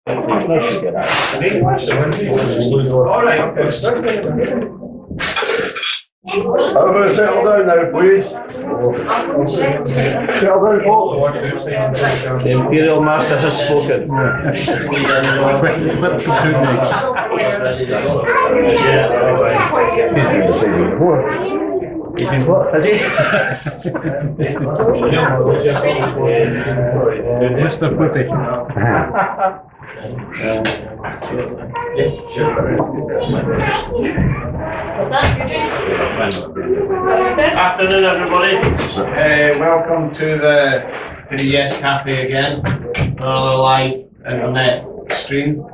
Everybody settle down now, please. Settle down, folks. The Imperial Master has spoken. He's been what? Has he? Mr. Puppy. Afternoon, everybody. Welcome to the YesCafe again. Another live internet stream.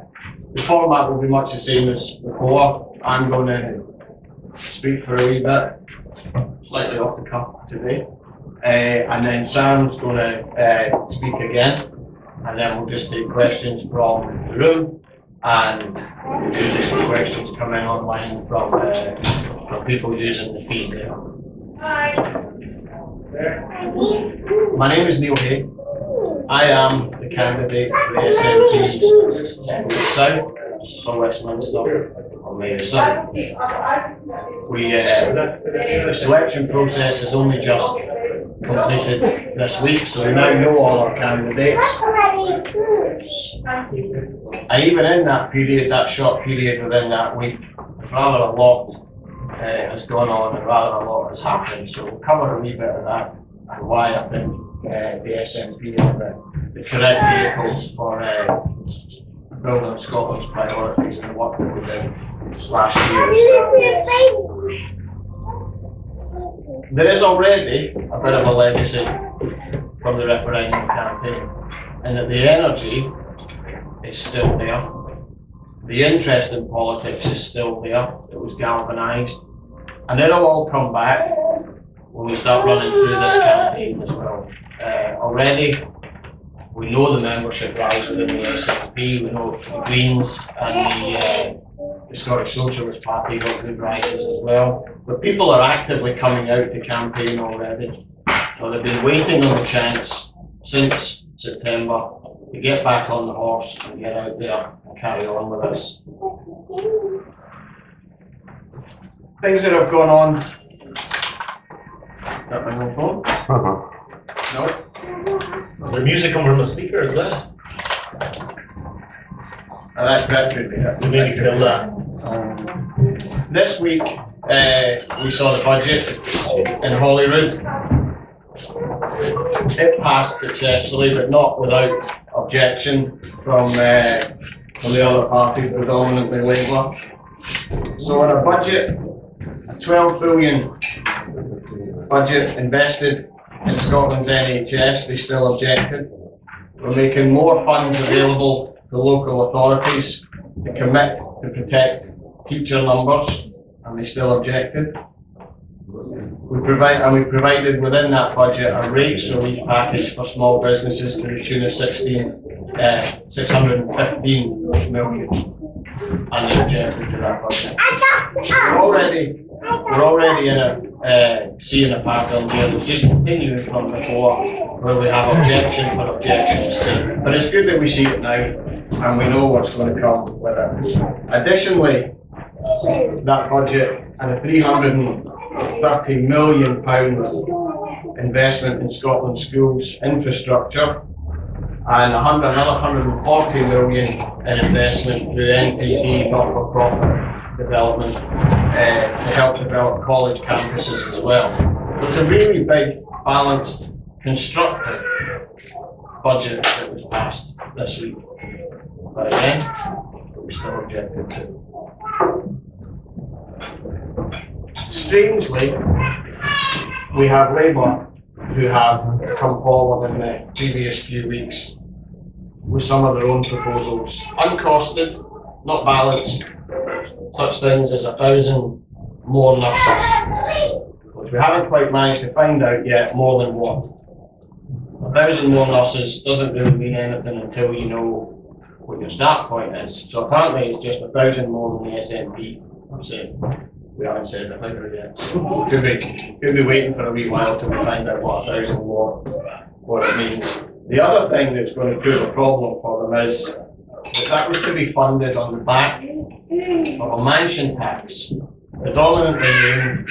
The format will be much the same as before. I'm going to speak for a wee bit, slightly off the cuff today, and then Sam's going to speak again, and then we'll just take questions from the room, and usually some questions come in online from people using the feed there. Hi. My name is Neil Hay. I am the candidate for the SNP South for Westminster on Mayor South. The selection process is only just completed this week, so we now know all our candidates. And even in that period, that short period within that week, rather a lot has gone on and rather a lot has happened. So we'll cover a wee bit of that and why I think the SNP are the correct vehicles for building Scotland's priorities and the work that we did last year. There is already a bit of a legacy from the referendum campaign, and that the energy is still there. The interest in politics is still there. It was galvanised, and it'll all come back when we start running through this campaign as well. Already, we know the membership rise within the SNP, we know the Greens and the Scottish Socialist Party got good rises as well. But people are actively coming out to campaign already. So they've been waiting on the chance since September to get back on the horse and get out there and carry on with us. Things that have gone on. Got my own phone? No? There's music coming from the speaker, is that? That could be. Maybe kill that. This week, we saw the budget in Holyrood. It passed successfully, but not without objection from the other parties, predominantly Labour. So in a budget, a 12 billion budget invested in Scotland's NHS, they still objected. We're making more funds available to local authorities to commit to protect teacher numbers, and they still objected. We provided within that budget a rates relief package for small businesses to the tune of 615 million, and they objected to that budget. We're already in seeing a pattern here that's just continuing from before, where we have objection for objection's sake. But it's good that we see it now, and we know what's going to come with it. Additionally, that budget and a £330 million investment in Scotland's schools infrastructure, and another 140 million in investment through NPT not-for-profit development to help develop college campuses as well. So it's a really big, balanced, constructive budget that was passed this week. But again, we still objected to. Strangely, we have Labour who have come forward in the previous few weeks with some of their own proposals, uncosted, not balanced, such things as 1,000 more nurses, which we haven't quite managed to find out yet more than what. 1,000 more nurses doesn't really mean anything until you know what your start point is. So apparently it's just 1,000 more than the SNP have said. We haven't said the figure yet. So could be waiting for a wee while till we find out what 1,000 more, what it means. The other thing that's going to prove a problem for them is that was to be funded on the back of a mansion tax, predominantly aimed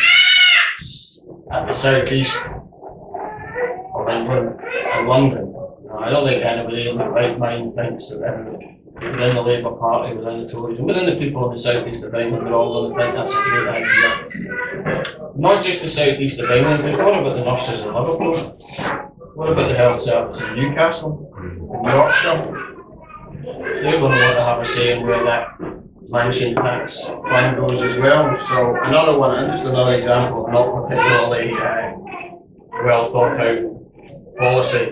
at the southeast of England and London. Now, I don't think anybody in their right mind thinks that everyone within the Labour Party, within the Tories, and within the people in the southeast of England are all going to think that's a great idea. Not just the southeast of England, but what about the nurses in Liverpool? What about the health service in Newcastle, in Yorkshire? They're going to want to have a say in where that mansion tax fund goes as well. So another one, and just another example of not particularly well thought out policy.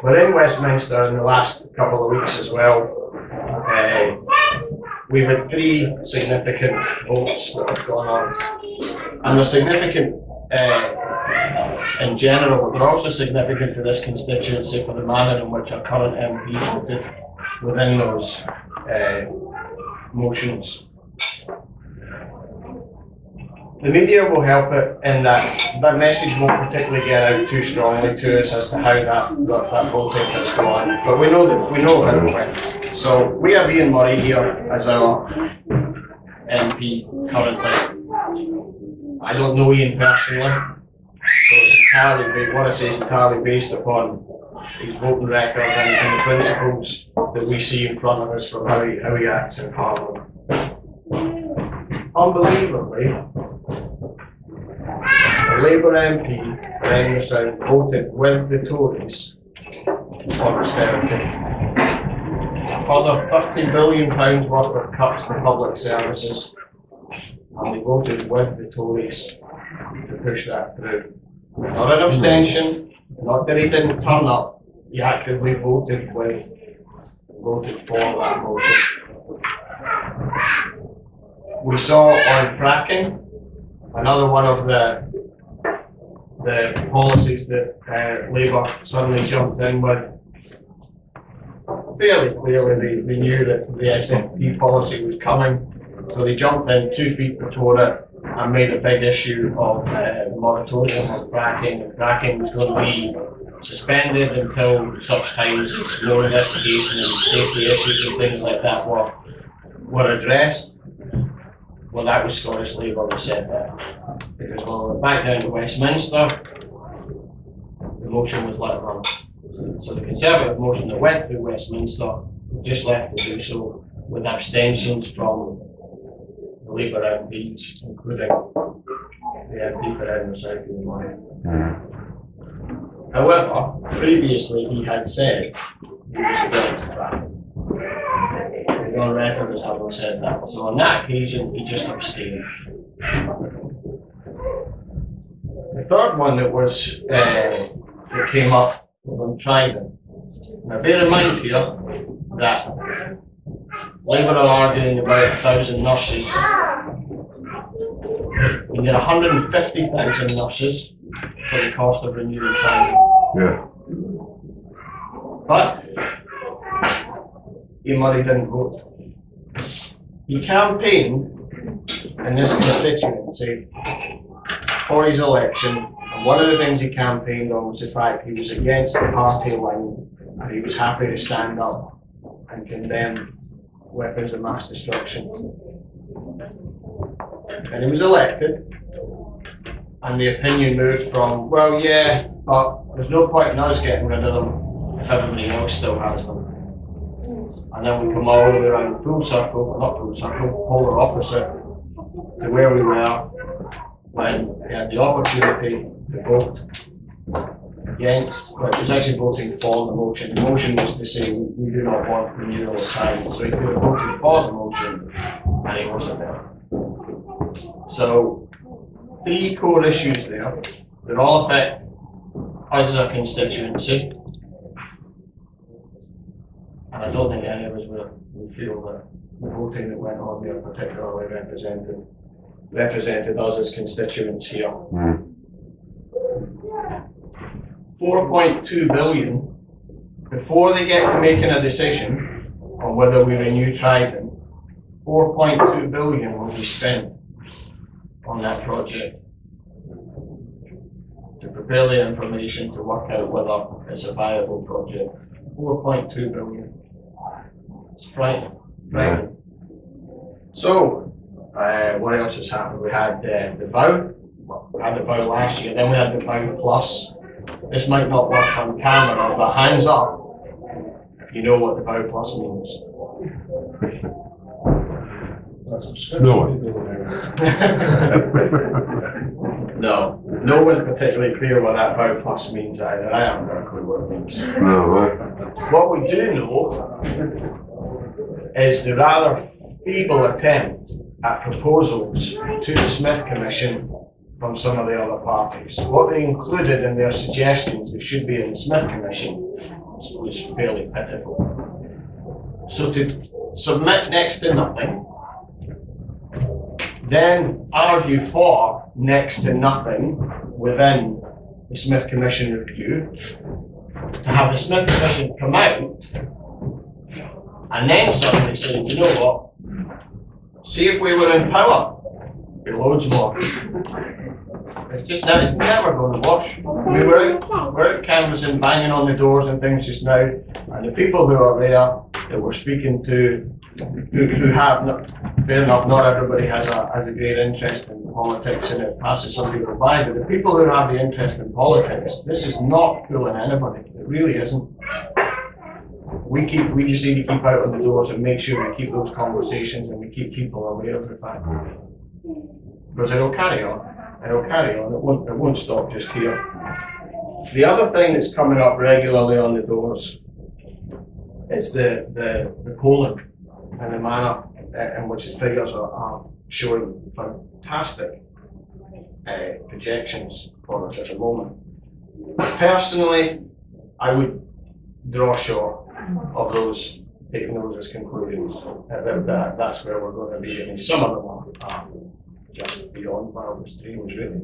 We're in Westminster in the last couple of weeks as well. We've had 3 significant votes that have gone on. And they're significant in general, but they're also significant to this constituency for the manner in which our current MPs voted within those motions. The media will help it in that that message won't particularly get out too strongly to us as to how that voting has gone. But we know how it went. So we have Ian Murray here as our MP currently. I don't know Ian personally, so it's entirely what I say is entirely based upon his voting record and the principles that we see in front of us for how he acts in Parliament. Unbelievably, the Labour MP for Edinburgh South voted with the Tories on austerity. A further £30 billion worth of cuts to public services, and they voted with the Tories to push that through. Not an abstention, not that he didn't turn up, he actively voted for that motion. We saw on fracking, another one of the policies that Labour suddenly jumped in with. Fairly clearly they knew that the SNP policy was coming, so they jumped in 2 feet before it and made a big issue of the moratorium on fracking, and fracking was going to be suspended until such times as more investigation and safety issues and things like that were addressed. Well, that was Scottish Labour that said that. Because when we went back down to Westminster, the motion was let run. So the Conservative motion that went through Westminster just left to do so with abstentions from the Labour MPs, including the MP for Edinburgh South Ian Murray. However, previously he had said he was against fracking. On record as having said that. So on that occasion, he just abstained. The third one that came up was on Trident. Now bear in mind here that Labour are arguing about 1,000 nurses. You get 150,000 nurses for the cost of renewing Trident. Yeah. But Ian Murray didn't vote. He campaigned in this constituency for his election, and one of the things he campaigned on was the fact he was against the party line and he was happy to stand up and condemn weapons of mass destruction. And he was elected, and the opinion moved from, well, yeah, but there's no point in us getting rid of them if everybody else still has them. And then we come all the way around full circle, not full circle, polar opposite to where we were when we had the opportunity to vote against, well, it was actually voting for the motion. The motion was to say we do not want renewal of time. So he could have voted for the motion and he wasn't there. So 3 core issues there that all affect us as a constituency. And I don't think any of us would feel that the voting that went on there particularly represented us as constituents here. 4.2 billion, before they get to making a decision on whether we renew Trident, 4.2 billion will be spent on that project to prepare the information to work out whether it's a viable project. 4.2 billion. It's frightening. Frightening. So, what else has happened? We had the vow. We had the vow last year, then we had the vow plus. This might not work on camera, but hands up if you know what the vow plus means. No. No one's particularly clear what that vow plus means either. I haven't got a clue what it means. No. What we do know is the rather feeble attempt at proposals to the Smith Commission from some of the other parties. What they included in their suggestions that should be in the Smith Commission was fairly pitiful. So to submit next to nothing, then argue for next to nothing within the Smith Commission review, to have the Smith Commission come out and then suddenly say, you know what, see if we were in power, it'd be loads more. It's never going to wash. We're out canvassing, banging on the doors and things just now, and the people who are there that we're speaking to, who have, fair enough, not everybody has a great interest in politics and it passes some people by, but the people who have the interest in politics, this is not fooling anybody. It really isn't. We just need to keep out on the doors and make sure we keep those conversations and we keep people aware of the fact. Because it'll carry on. It'll carry on. It won't stop just here. The other thing that's coming up regularly on the doors is the polling and the manner in which the figures are showing fantastic projections for us at the moment. Personally, I would draw short of those, taking those as conclusions. That's where we're going to be. I mean, some of them are just beyond wildest dreams, really.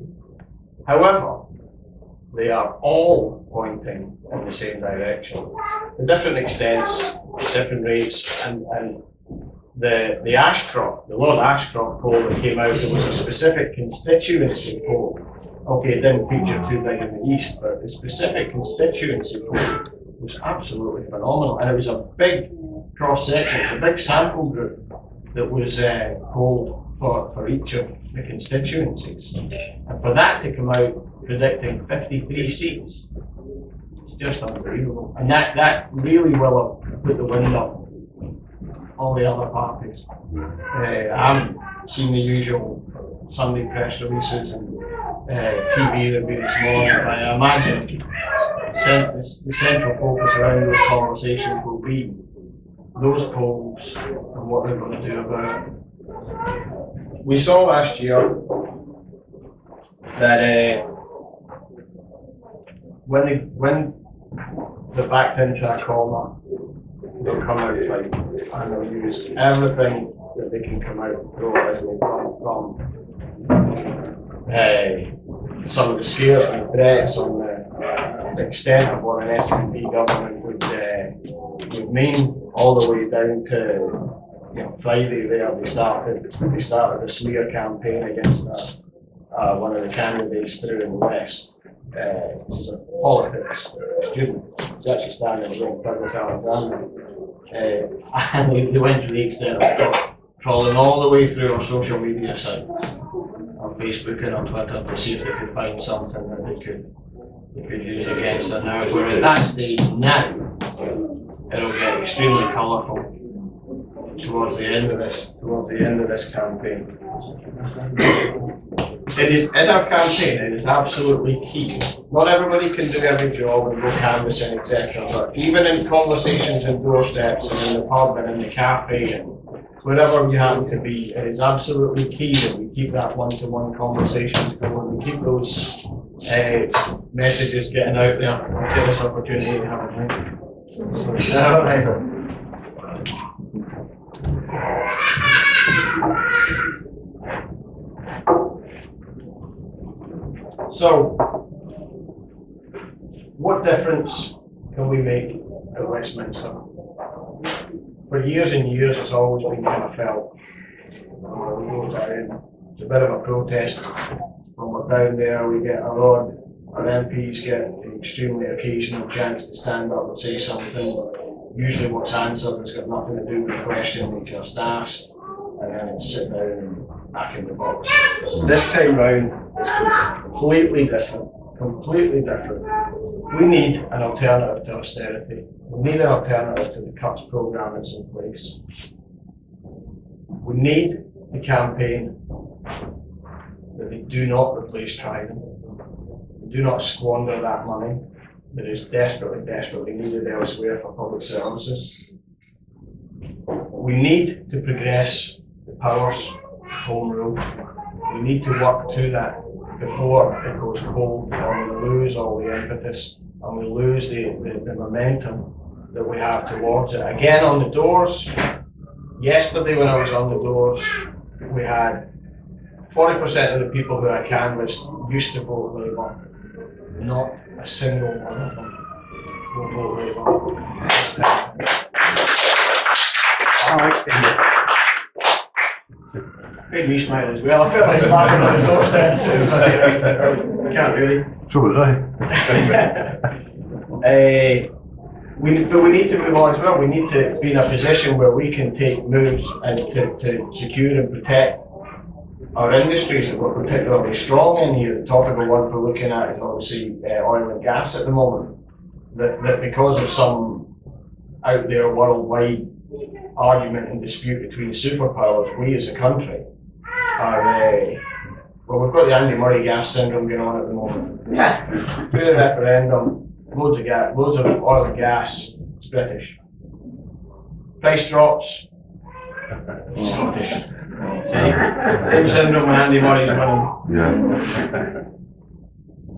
However, they are all pointing in the same direction. To different extents, different rates, and the Ashcroft, the Lord Ashcroft poll that came out, there was a specific constituency poll. Okay, it didn't feature too big in the East, but the specific constituency poll was absolutely phenomenal, and it was a big cross-section, a big sample group that was polled for each of the constituencies. And for that to come out predicting 53 seats, it's just unbelievable. And that really will have put the wind up all the other parties. I haven't seen the usual Sunday press releases and TV there'll be this morning, but I imagine the central focus around those conversations will be those polls and what they're going to do about it. We saw last year that when they're backed into a corner, they'll come out fighting and they'll use everything that they can come out and throw as they come from some of the scares and the threats on the extent of what an SNP government would mean, all the way down to Friday there they started a smear campaign against one of the candidates through in the West, which is a politics student. He's actually standing against Douglas Alexander. And they went to the extent of crawling all the way through our social media sites, on Facebook and on Twitter, to see if they could find something that they could use against her. Now, if we're at that stage now, it'll get extremely colourful towards the end of this campaign. It is in our campaign, it is absolutely key. Not everybody can do every job and go canvassing, etc. But even in conversations and doorsteps and in the pub and in the cafe and wherever you happen to be, it is absolutely key that we keep that one-to-one conversations going. We keep those messages getting out there and give us opportunity to have a drink. All right. So, what difference can we make at Westminster? For years and years, it's always been kind of felt. We go down, it's a bit of a protest. When we're down there, we get our MPs get the extremely occasional chance to stand up and say something. usually what's answered has got nothing to do with the question they just asked, and then it's sitting down and back in the box. This time round, it's completely different. Completely different. We need an alternative to austerity. We need an alternative to the cuts programme that's in place. We need the campaign that they do not replace Trident. Do not squander that money that is desperately, desperately needed elsewhere for public services. We need to progress the powers home rule. We need to work to that before it goes cold and we lose all the impetus and we lose the momentum that we have towards it. Again, on the doors, yesterday when I was on the doors, we had 40% of the people who I canvassed used to vote Labour. Not a single one of them will vote Labour. Made me smile as well. I felt like laughing on the doorstep too, but I can't really. So was I. But we need to move on as well. We need to be in a position where we can take moves and to secure and protect our industries that we're particularly strong in here. The topical one for looking at is obviously oil and gas at the moment. That because of some out there worldwide argument and dispute between superpowers, we as a country are, well, we've got the Andy Murray gas syndrome going on at the moment. Through the referendum, loads of oil and gas, it's British. Price drops, Scottish. Same syndrome when Andy Murray's winning.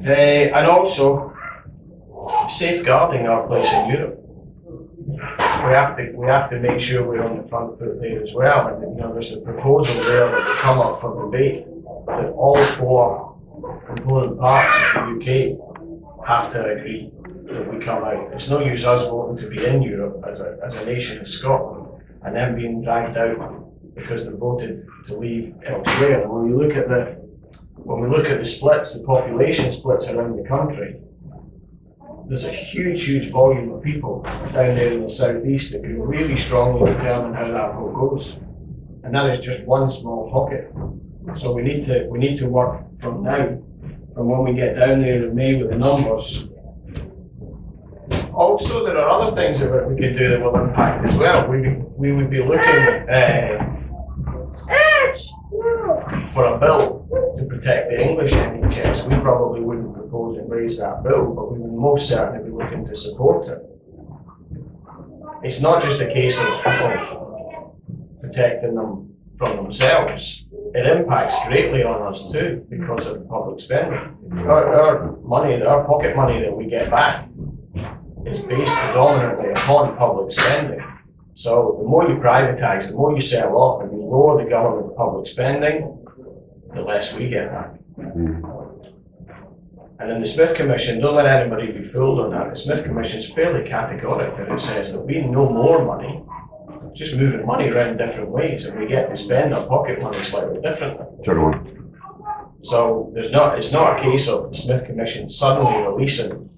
Yeah. And also, safeguarding our place in Europe. We have to make sure we're on the front foot there as well. And you know, there's a proposal there that will come up for debate that all four component parts of the UK have to agree that we come out. It's no use us voting to be in Europe as a nation of Scotland and then being dragged out because they voted to leave elsewhere. And when we look at the splits, the population splits around the country, there's a huge volume of people down there in the southeast that can really strongly determine how that vote goes. And that is just one small pocket. So we need to work from now, from when we get down there in May with the numbers. Also, there are other things that we could do that will impact as well. We would be looking for a bill to protect the English NHS. We probably wouldn't propose and raise that bill, but we would most certainly be looking to support it. It's not just a case of protecting them from themselves. It impacts greatly on us too because of public spending. Our money, our pocket money that we get back is based predominantly upon public spending. So the more you privatise, the more you sell off and you lower the government public spending, the less we get back. And in the Smith Commission, don't let anybody be fooled on that. The Smith Commission is fairly categoric that it says there'll be no more money, just moving money around different ways, and we get to spend our pocket money slightly differently. So it's not a case of the Smith Commission suddenly releasing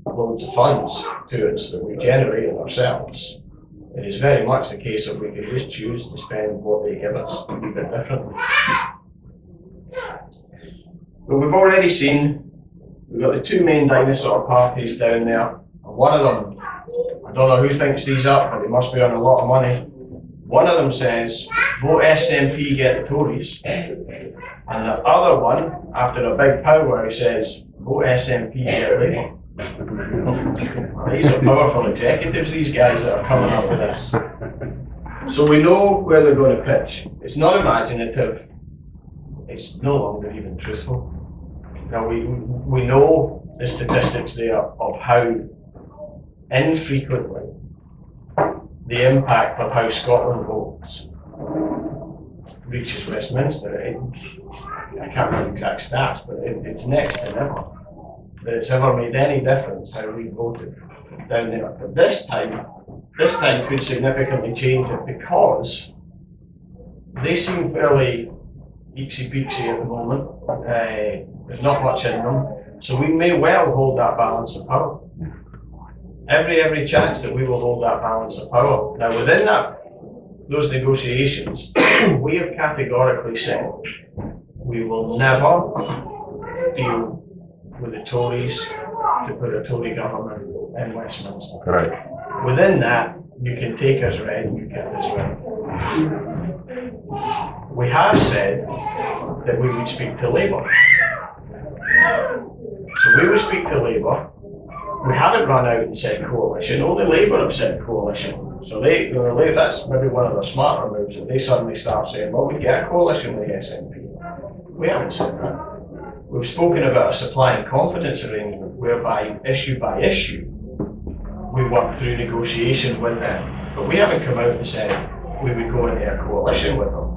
loads of funds to us that we generated ourselves. It is very much the case of we can just choose to spend what they give us a wee bit differently. But we've already seen, we've got the two main dinosaur parties down there. And one of them, I don't know who thinks these up, but they must be on a lot of money. One of them says, vote SNP, get the Tories. And the other one, after a big powwow, says, vote SNP, get Labour. These are powerful executives, these guys that are coming up with this. So we know where they're going to pitch. It's not imaginative. It's no longer even truthful. Now we know the statistics there of how infrequently the impact of how Scotland votes reaches Westminster. I can't remember exact stats, but it's next to never that it's ever made any difference how we voted down there. But this time could significantly change it because they seem fairly eeksy-peeksy at the moment. There's not much in them. So we may well hold that balance of power. every chance that we will hold that balance of power. Now within those negotiations, we have categorically said we will never deal with the Tories to put a Tory government in Westminster. Right. Within that, you can take as read, you can as read. We have said that we would speak to Labour. So we would speak to Labour. We haven't run out and said coalition, only Labour have said coalition. So that's maybe one of the smarter moves, that they suddenly start saying, well, we get a coalition with the SNP. We haven't said that. We've spoken about a supply and confidence arrangement whereby issue by issue we work through negotiations with them. But we haven't come out and said we would go into a coalition with them.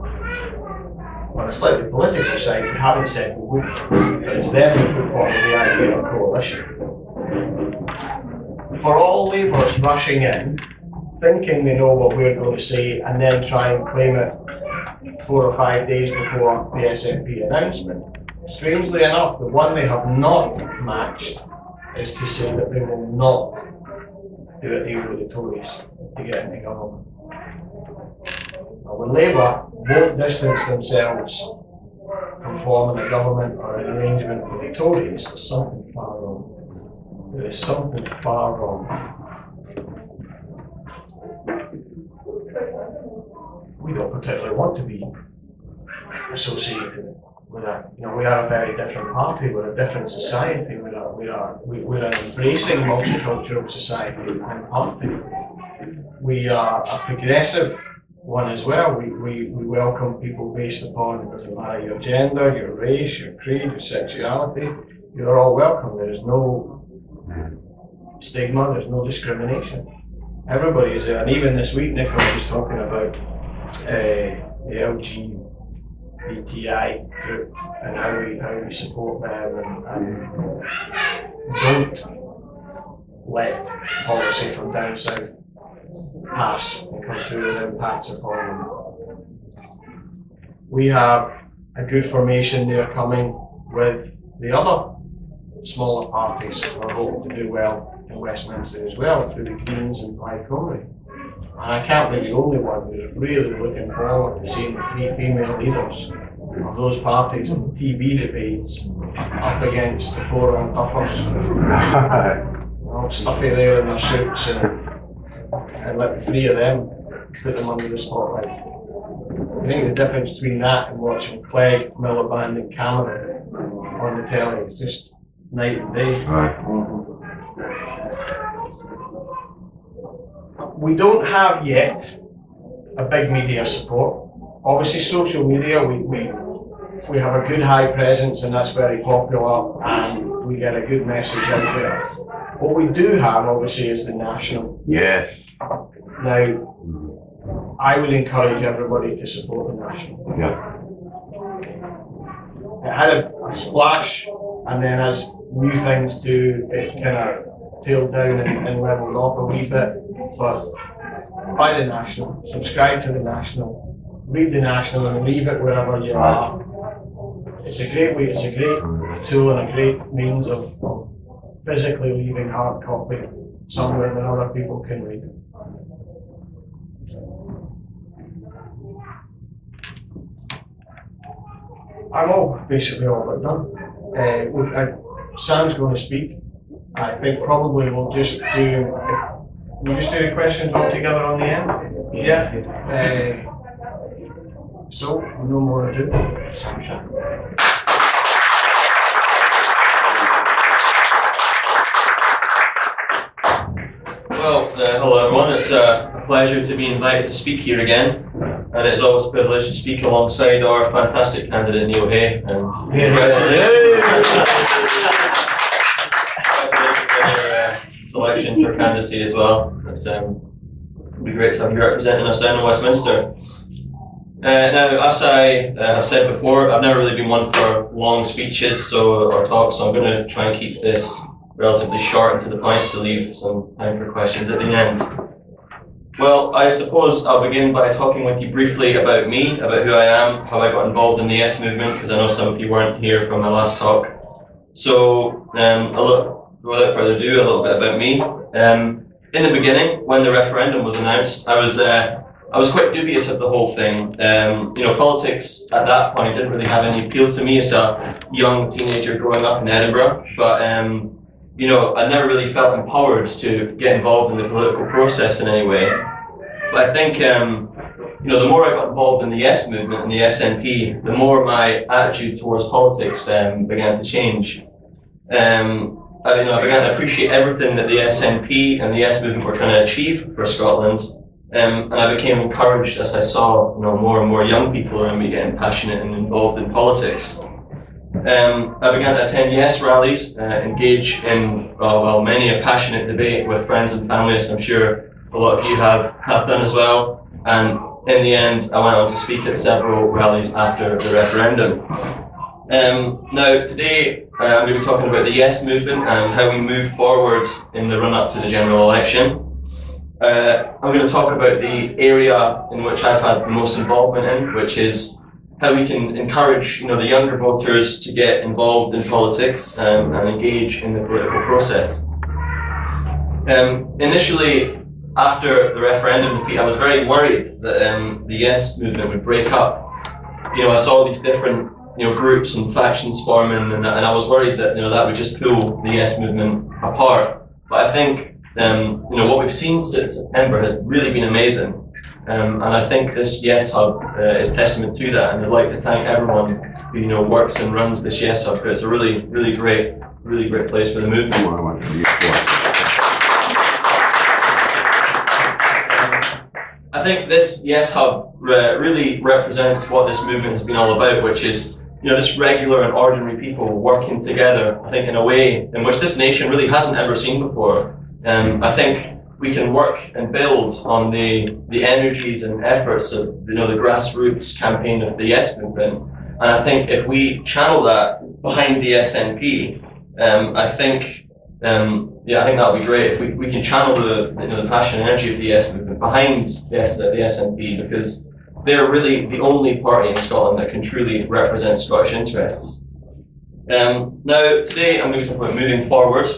On a slightly political side, we haven't said we would. But it's them who put forward the idea of coalition. For all Labour's rushing in, thinking they know what we're going to say, and then try and claim it 4 or 5 days before the SNP announcement, strangely enough, the one they have not matched is to say that they will not do a deal with the Tories to get into government. Now, when Labour won't distance themselves from forming a government or an arrangement with the Tories, there's something far wrong. There is something far wrong. We don't particularly want to be associated with that. You know, we are a very different party. We're a different society. We're an embracing multicultural society and party. We are a progressive one as well. We welcome people based upon, it doesn't matter your gender, your race, your creed, your sexuality. You're all welcome. There is no stigma. There's no discrimination. Everybody is there. And even this week, Nicholas was talking about the LGBTI group and how we support them and don't let policy from down south pass and come through with impacts upon them. We have a good formation there coming with the other smaller parties who are hoping to do well in Westminster as well, through the Greens and Plaid Cymru. And I can't be the only one who's really looking forward to seeing the 3 female leaders of those parties on TV debates up against the 4 untuffers. All stuffy there in their suits and let the 3 of them put them under the spotlight. I think the difference between that and watching Clegg, Miliband and Cameron on the telly is just night and day. We don't have yet a big media support. Obviously social media, we have a good high presence and that's very popular and we get a good message out there. What we do have obviously is the national. Yes. Now, I would encourage everybody to support the national. Yeah. It had a splash and then as new things do, it kind of tailed down and leveled off a wee bit. But buy the national, subscribe to the national, read the national and leave it wherever you are. It's a great way, it's a great tool and a great means of physically leaving hard copy somewhere that other people can read. I'm basically all but done. Sam's going to speak. I think probably we'll just do the questions all together on the end. Yeah. So no more ado. Sam Shackleton. Well, hello everyone. It's a pleasure to be invited to speak here again, and it's always a privilege to speak alongside our fantastic candidate Neil Hay. And congratulations on your selection for candidacy as well. It'll be great to have you representing us down in Westminster. Now, as I have said before, I've never really been one for long speeches or talks, so I'm going to try and keep this relatively short and to the point to leave some time for questions at the end. Well, I suppose I'll begin by talking with you briefly about me, about who I am, how I got involved in the Yes movement, because I know some of you weren't here from my last talk. So, a without further ado, a little bit about me. In the beginning, when the referendum was announced, I was quite dubious of the whole thing. Politics at that point didn't really have any appeal to me as a young teenager growing up in Edinburgh. But I never really felt empowered to get involved in the political process in any way. But I think the more I got involved in the Yes movement and the SNP, the more my attitude towards politics began to change. I began to appreciate everything that the SNP and the Yes movement were trying to achieve for Scotland, and I became encouraged as I saw more and more young people around me getting passionate and involved in politics. I began to attend Yes rallies, engage in many a passionate debate with friends and family, as I'm sure a lot of you have done as well. And in the end, I went on to speak at several rallies after the referendum. Now, today I'm going to be talking about the Yes movement and how we move forward in the run-up to the general election. I'm going to talk about the area in which I've had the most involvement in, which is how we can encourage the younger voters to get involved in politics and engage in the political process. Initially, after the referendum defeat, I was very worried that the Yes movement would break up. I saw these different groups and factions forming, and I was worried that that would just pull the Yes movement apart. But I think what we've seen since September has really been amazing, and I think this Yes Hub is testament to that. And I'd like to thank everyone who works and runs this Yes Hub. It's a really great place for the movement. I think this Yes Hub really represents what this movement has been all about, which is this regular and ordinary people working together, I think in a way in which this nation really hasn't ever seen before. I think we can work and build on the energies and efforts of the grassroots campaign of the Yes movement. And I think if we channel that behind the SNP, I think that would be great if we can channel the passion and energy of the Yes movement behind the SNP, because they're really the only party in Scotland that can truly represent Scottish interests. Now, today I'm going to talk about moving forward.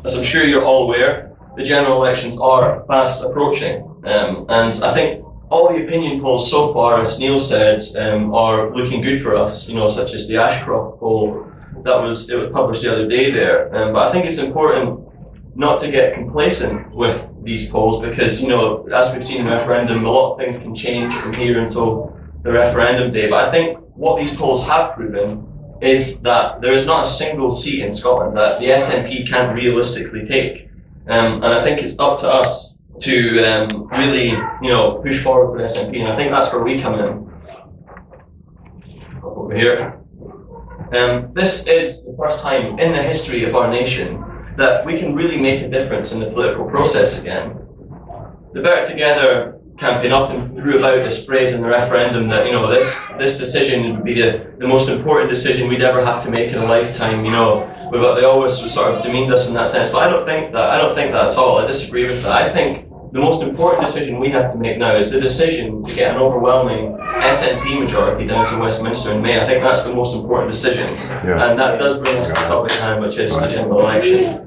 As I'm sure you're all aware, the general elections are fast approaching, and I think all the opinion polls so far, as Neil said, are looking good for us. Such as the Ashcroft poll it was published the other day there. But I think it's important not to get complacent with these polls, because as we've seen in the referendum, a lot of things can change from here until the referendum day. But I think what these polls have proven is that there is not a single seat in Scotland that the SNP can realistically take, and I think it's up to us to really push forward with SNP, and I think that's where we come in. Over here. This is the first time in the history of our nation that we can really make a difference in the political process again. The Better Together campaign often threw about this phrase in the referendum that this decision would be the most important decision we'd ever have to make in a lifetime. But they always sort of demeaned us in that sense. But I don't think that at all. I disagree with that. I think the most important decision we have to make now is the decision to get an overwhelming SNP majority down to Westminster in May. I think that's the most important decision, and that does bring us to the topic at hand, which is the general election.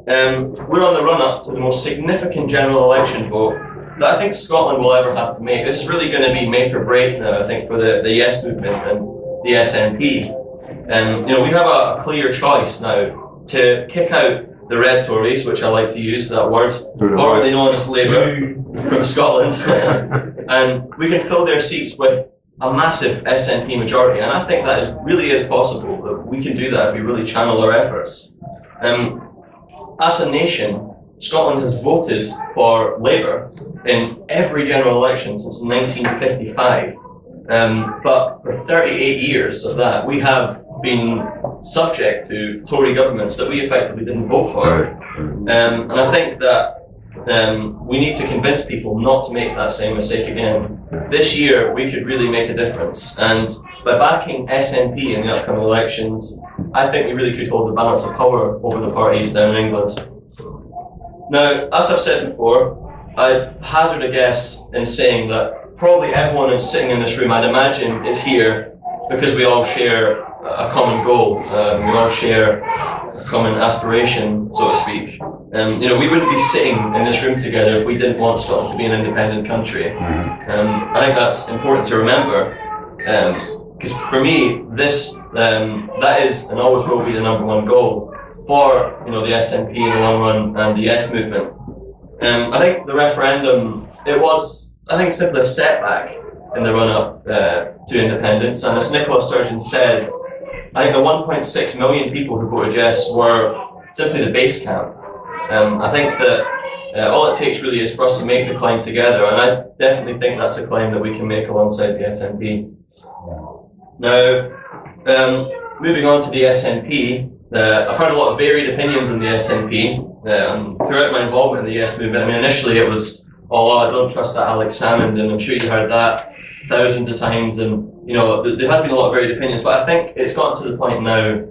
We're on the run-up to the most significant general election vote that I think Scotland will ever have to make. This is really going to be make or break now, I think, for the Yes movement and the SNP. We have a clear choice now to kick out the Red Tories, which I like to use that word, formerly known as Labour, from Scotland, and we can fill their seats with a massive SNP majority, and I think that really is possible, that we can do that if we really channel our efforts. As a nation, Scotland has voted for Labour in every general election since 1955. But for 38 years of that, we have been subject to Tory governments that we effectively didn't vote for. And I think that we need to convince people not to make that same mistake again. This year, we could really make a difference. And by backing SNP in the upcoming elections, I think we really could hold the balance of power over the parties down in England. Now, as I've said before, I'd hazard a guess in saying that probably everyone who's sitting in this room, I'd imagine, is here because we all share a common goal. We all share a common aspiration, so to speak. We wouldn't be sitting in this room together if we didn't want Scotland to be an independent country. I think that's important to remember, because for me, that is and always will be the number one goal for the SNP in the long run and the Yes movement. I think the referendum, it was, simply a setback in the run-up to independence, and as Nicola Sturgeon said, I think the 1.6 million people who voted yes were simply the base camp. I think that all it takes really is for us to make the climb together, and I definitely think that's a climb that we can make alongside the SNP. Now, moving on to the SNP, I've heard a lot of varied opinions on the SNP throughout my involvement in the Yes movement. Initially it was, I don't trust that Alex Salmond, and I'm sure you heard that thousands of times, and there has been a lot of varied opinions, but I think it's gotten to the point now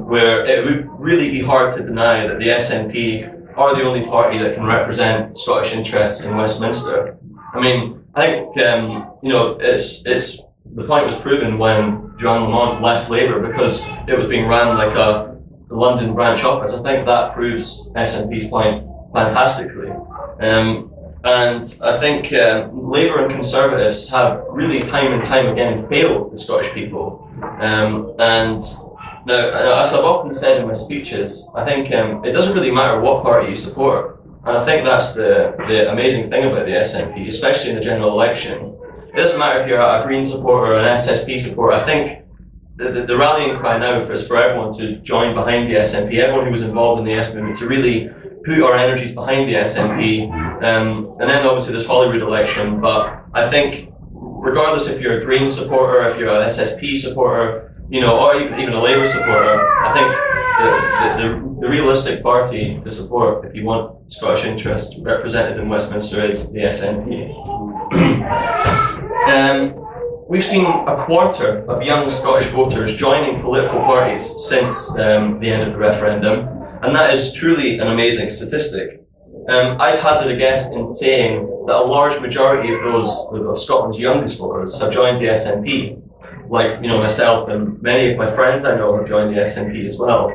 where it would really be hard to deny that the SNP are the only party that can represent Scottish interests in Westminster. I think it's the point was proven when Joanne Lamont left Labour, because it was being ran like a London branch office. I think that proves SNP's point fantastically. And I think Labour and Conservatives have really time and time again failed the Scottish people. And now, as I've often said in my speeches, I think it doesn't really matter what party you support. And I think that's the amazing thing about the SNP, especially in the general election. It doesn't matter if you're a Green supporter or an SSP supporter. I think the rallying cry now is for everyone to join behind the SNP, everyone who was involved in the Yes movement, to really put our energies behind the SNP. And then obviously there's Holyrood election, but I think regardless if you're a Green supporter, if you're an SSP supporter, or even a Labour supporter, I think the realistic party to support if you want Scottish interests represented in Westminster is the SNP. We've seen a quarter of young Scottish voters joining political parties since the end of the referendum, and that is truly an amazing statistic. I'd hazard a guess in saying that a large majority of those of Scotland's youngest voters have joined the SNP. Like myself and many of my friends I know have joined the SNP as well.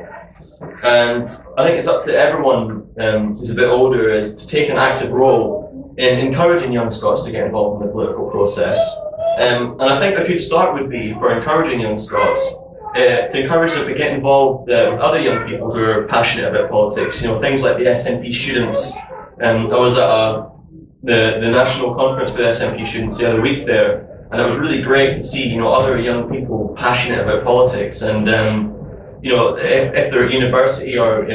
And I think it's up to everyone who's a bit older is to take an active role in encouraging young Scots to get involved in the political process. And I think a good start would be for encouraging young Scots to encourage them to get involved with other young people who are passionate about politics. Things like the SNP students. I was at the national conference for the SNP students the other week there, and it was really great to see other young people passionate about politics. And if they're at university or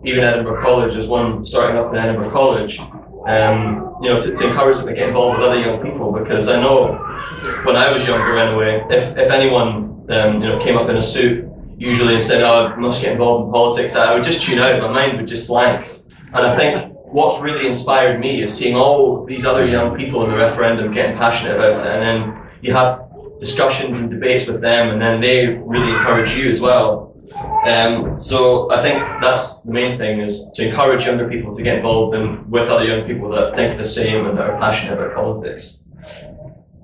even Edinburgh College, there's one starting up in Edinburgh College. To encourage them to get involved with other young people, because I know when I was younger anyway, if anyone came up in a suit usually and said, I must get involved in politics, I would just tune out, my mind would just blank. And I think what's really inspired me is seeing all these other young people in the referendum getting passionate about it, and then you have discussions and debates with them, and then they really encourage you as well. So I think that's the main thing, is to encourage younger people to get involved with other young people that think the same and that are passionate about politics.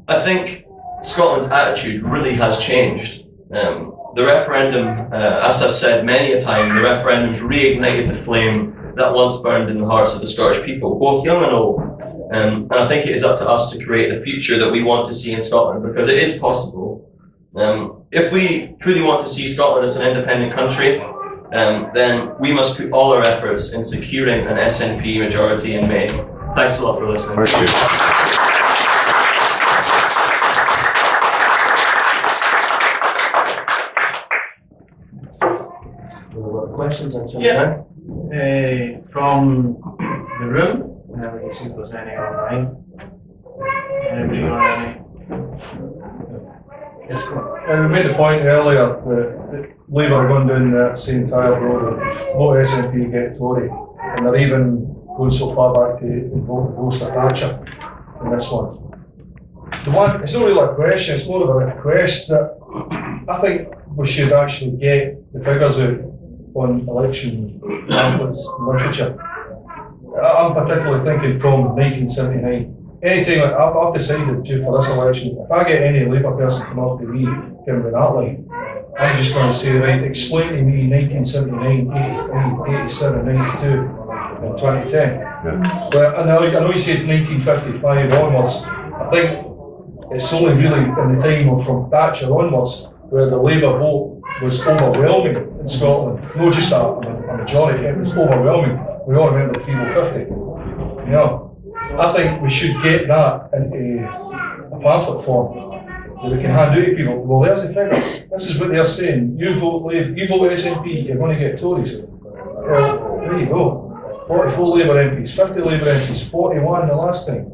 I think Scotland's attitude really has changed. The referendum, as I've said many a time, the referendum's reignited the flame that once burned in the hearts of the Scottish people, both young and old. And I think it is up to us to create the future that we want to see in Scotland, because it is possible. If we truly want to see Scotland as an independent country, then we must put all our efforts in securing an SNP majority in May. Thanks a lot for listening. Thank you. Questions? Yeah. From the room, and then we can see if there's any online. Anybody got any? Yes, go on. We made the point earlier that Labour are going down that same tile road and vote SNP, get Tory, and they're even going so far back to vote Roaster Thatcher in this one. It's not really a question, it's more of a request that I think we should actually get the figures out on election pamphlets and literature. I'm particularly thinking from 1979. Anytime I've decided to for this election, if I get any Labour person come up to me, give me that line, I'm just going to say, right, explain to me 1979, 83, 87, 92, and 2010. Well, I know you said 1955 onwards. I think it's only really in the time of from Thatcher onwards where the Labour vote was overwhelming in Scotland. Not just a majority, it was overwhelming. We all remember the feeble 50. You know, I think we should get that into a pamphlet form that we can hand out to people. Well, there's the figures. This is what they're saying. You vote Labour, you vote SNP, you're going to get Tories. Well, there you go. 44 Labour MPs, 50 Labour MPs, 41 the last time.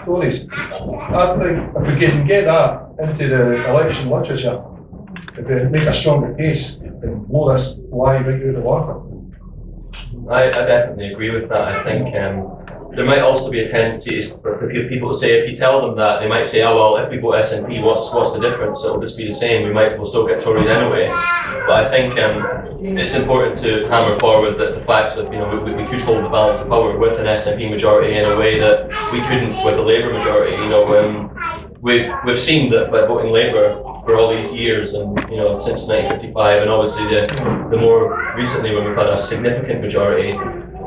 Tories. I think if we can get that into the election literature, if we make a stronger case and blow this lie right out of the water. I definitely agree with that. I think there might also be a tendency for people to say, if you tell them that, they might say, oh well, if we vote SNP, what's the difference? It'll just be the same. We'll still get Tories anyway. But I think it's important to hammer forward the facts of, we could hold the balance of power with an SNP majority in a way that we couldn't with a Labour majority. We've seen that by voting Labour for all these years, and since 1955, and obviously the more recently when we've had a significant majority,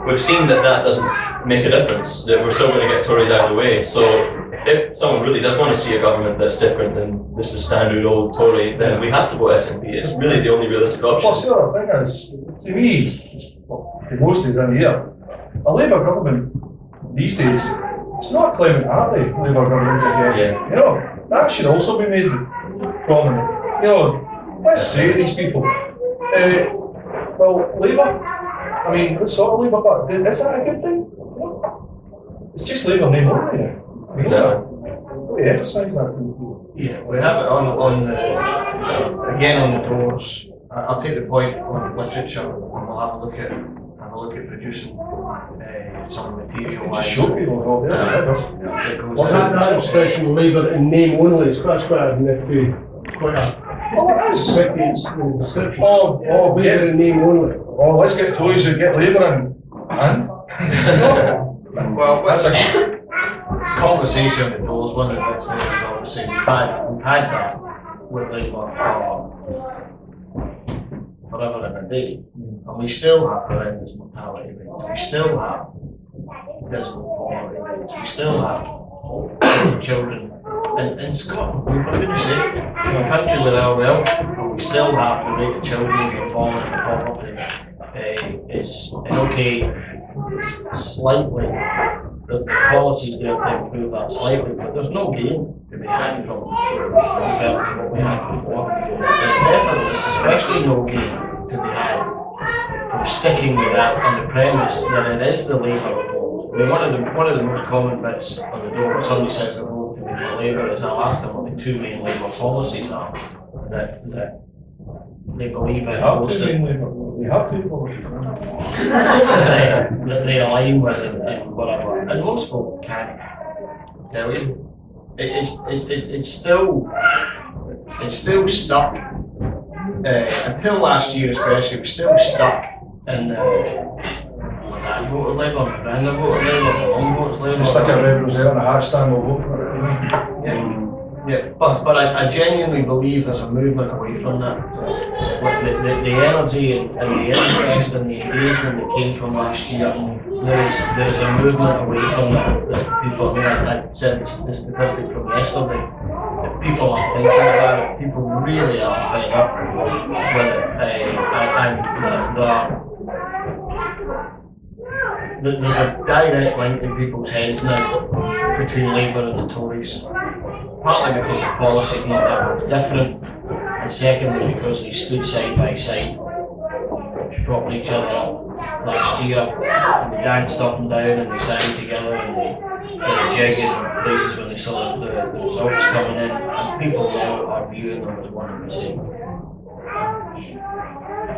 we've seen that doesn't make a difference. That we're still going to get Tories out of the way. So if someone really does want to see a government that's different than this is standard old Tory, then we have to vote SNP. It's really the only realistic option. Plus, the other thing is, to me, the most is in here, a Labour government these days, it's not Clement Attlee Labour government again. Yeah. That should also be made prominent. Let's say to these people, well, Labour, I mean, what sort of Labour, but is that a good thing? It's just Labour name only now. We emphasise that. Yeah, we have it on the, again on the doors. I'll take the point on literature, and we'll have a look at producing some material. Just show people how it is. Well, that expression Labour in name only is quite a nifty, quite a nifty description. Labour in name only. Oh, let's get Tories who get Labour and? Well, that's a conversation that goes one of the things that obviously we've had that with Labour for forever and a day, and we still have horrendous mortality rates, we still have dismal poverty rates, we still have children in Scotland, for goodness sake, in a country with our wealth, we still have the rate of children who fall into poverty. It's slightly, the policies there to improve that slightly, but there's no gain to be had from compared to what we had before. There's especially no gain to be had from sticking with that on the premise that it is the Labour vote. I mean, one of the most common bits on the door when somebody says the vote to be for Labour is I'll ask them what the two main Labour policies are that they believe in. We have to. That they align with and whatever. And most folk can't tell you. It's still stuck. Until last year especially, we're still stuck in I voted Labour, and I voted Labour, my mum votes Labour. Just like a red rosette on a hat stand will vote for it. Yeah, but I genuinely believe there's a movement away from that. The energy and the interest and the engagement that came from last year, there's a movement away from that people, I said the statistic from yesterday, that people are thinking about it, people really are fed up with it, there's a direct link in people's heads now between Labour and the Tories. Partly because the policy's not that much different, and secondly because they stood side by side, propping each other up last year, and they danced up and down and they sang together and they did a jig in places when they saw the results coming in, and people now are viewing them as one and the same.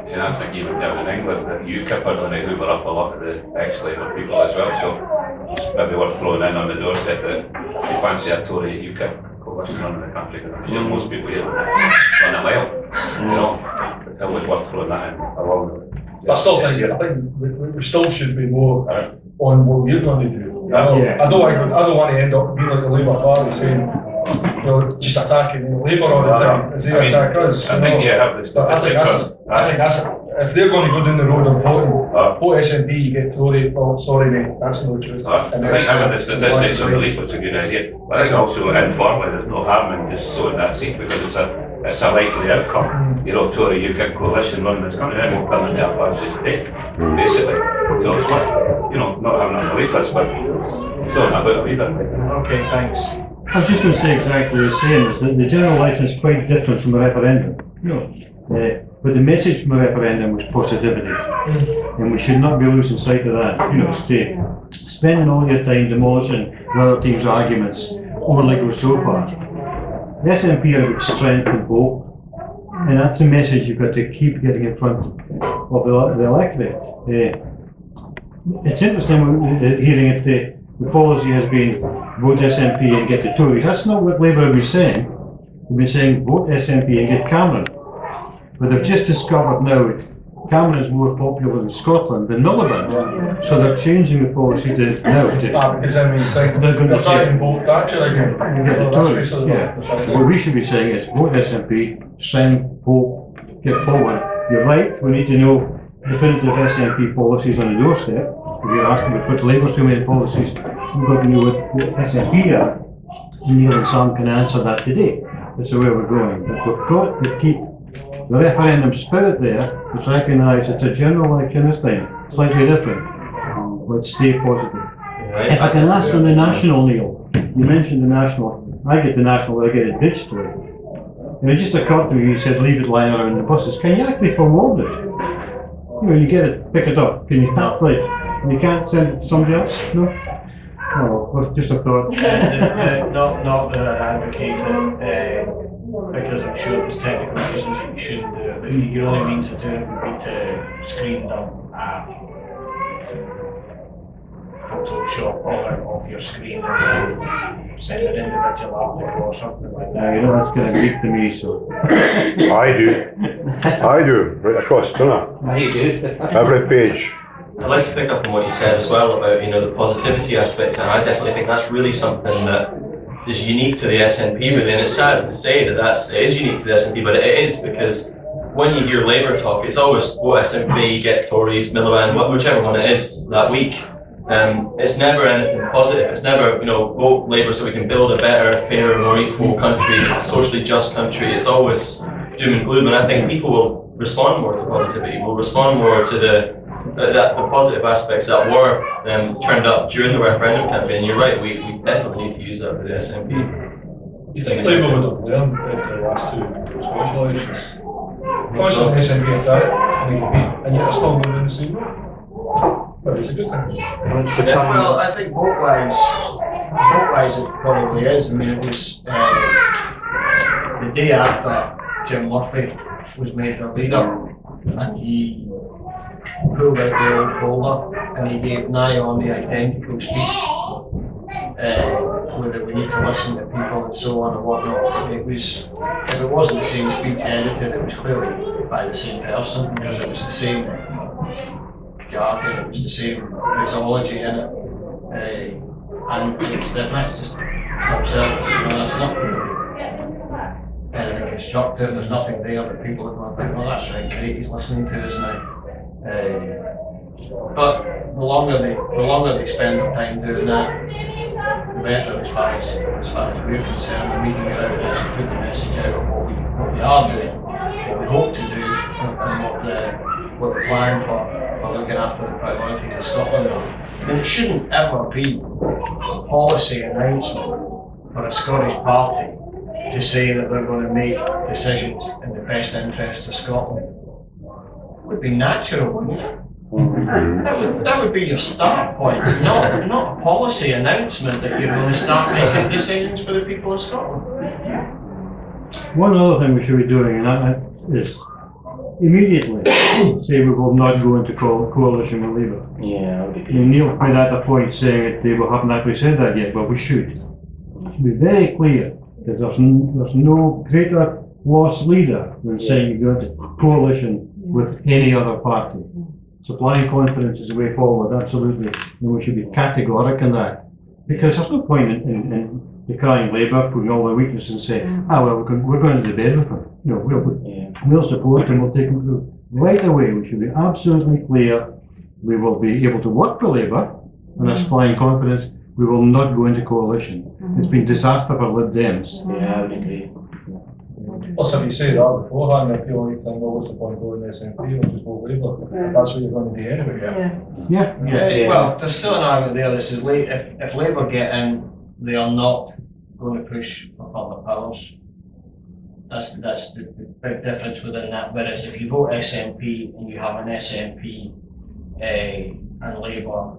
Yeah, I think even down in England, that UKIP are going to hoover up a lot of the ex-Labour people as well, so it's maybe worth throwing in on the doorstep that you fancy a Tory UKIP coalition running the country, because I'm sure most people here would run a mile, but it was worth throwing that in along. I think we still should be more on what we're going to do. I don't want to end up being like the Labour Party saying, just attacking Labour all the time as they attack us. I think you have this. But I think that's if they're going to go down the road of voting, vote SNP, you get Tory. Oh, sorry, mate, that's no truth. I think having the statistics on the leaflet's a good idea. But I think also informally there's no harm in just sowing that seed because it's a likely outcome. You know, Tory UKIP coalition run this country and will come into a fascist state, basically. So it's worth, not having on the leaflets, but sowing a bit of either. Okay, thanks. I was just going to say exactly the same, is that the general election is quite different from a referendum. But the message from a referendum was positivity, and we should not be losing sight of that. Spending all your time demolishing the other team's arguments, or like we're so far. The SNP are about strength and hope, and that's a message you've got to keep getting in front of the electorate. It's interesting hearing it. The policy has been vote SNP and get the Tories. That's not what Labour have been saying. They've been saying vote SNP and get Cameron. But they've just discovered now that Cameron is more popular in Scotland than Liberton. So they're changing the policy to now. Because I mean, They're going to trying both Thatcher again. get the Tories. What we should be saying is vote SNP, strength, hope, get forward. You're right, we need to know definitive SNP policies on the doorstep. If you're asking to put Labour too many policies, we've got to know what SNP are. Neil and Sam can answer that today. That's the way we're going. But we've got to keep the referendum spirit there, which recognise it's a general election this time, slightly different. Let's stay positive. If I can ask on the national, Neil, you mentioned the national, I get the national, I get it digitally. And it just occurred to me, you said leave it lying around the buses. Can you actually forward it? You get it, pick it up, can you can't play it? And you can't send it to somebody else? No? Oh, well, just a thought. Not that I advocate it, because I'm sure there's technical reasons that you shouldn't do it, but you only need to do it would be to screen dump Photoshop all out off your screen and then send an individual article or something like that. You know that's going to speak to me, so. I do, right across, don't I? You do. Every page. I'd like to pick up on what you said as well about the positivity aspect, and I definitely think that's really something that is unique to the SNP really, and it's sad to say that it is unique to the SNP, but it is because when you hear Labour talk, it's always vote SNP, get Tories, Miliband, whichever one it is that week. It's never anything positive. It's never, vote Labour so we can build a better, fairer, more equal country, socially just country. It's always doom and gloom, and I think people will respond more to positivity, will respond more to the positive aspects that were turned up during the referendum campaign. You're right, we definitely need to use that for the SNP. Do you think Labour would have learned after the last two Scottish elections? Constantly SNP attack, and yet they're still moving in the same way. But it's a good thing. Well, I think vote-wise it probably is. I mean, it was the day after Jim Murphy was made the leader, and he pulled out the old folder and he gave nigh on the identical speech whether we need to listen to people and so on and whatnot. If it wasn't the same speech edited, it was clearly by the same person because it was the same jargon, it was the same phraseology in it, and it's just top service. That's not anything constructive. There's nothing there that people are going to think, well, that's right, great, he's listening to us now. But the longer they spend their time doing that, the better as far as we're concerned. The meeting it out is to put the message out of what we are doing, what we hope to do, and what the plan for looking after the priorities of Scotland are. And it shouldn't ever be a policy announcement for a Scottish party to say that they're going to make decisions in the best interests of Scotland. It would be natural, wouldn't it? That would be your start point, not a policy announcement that you're going to start making decisions for the people of Scotland. One other thing we should be doing, and that is immediately say we will not go into coalition with Labour. Yeah. And Neil made that a point saying that they haven't actually said that yet, but we should. It should be very clear that there's no greater lost leader than saying you go into coalition with any other party. Supplying confidence is the way forward, absolutely. And we should be categoric in that. Because there's no point in decrying Labour, putting all their weakness and say, well, we're going to bed with them. You know, we'll support them, we'll take them through. Right away, we should be absolutely clear. We will be able to work for Labour, and that's flying confidence. We will not go into coalition. It's been disaster for Lib Dems. Yeah, I would agree. Plus, if you say that beforehand, I feel like you think, well, what's the point of going to SNP, or just go Labour? If that's what you're going to do anyway, Yeah. Well, there's still an argument there that says if Labour get in, they are not going to push for further powers. That's the big difference within that. Whereas if you vote SNP and you have an SNP and Labour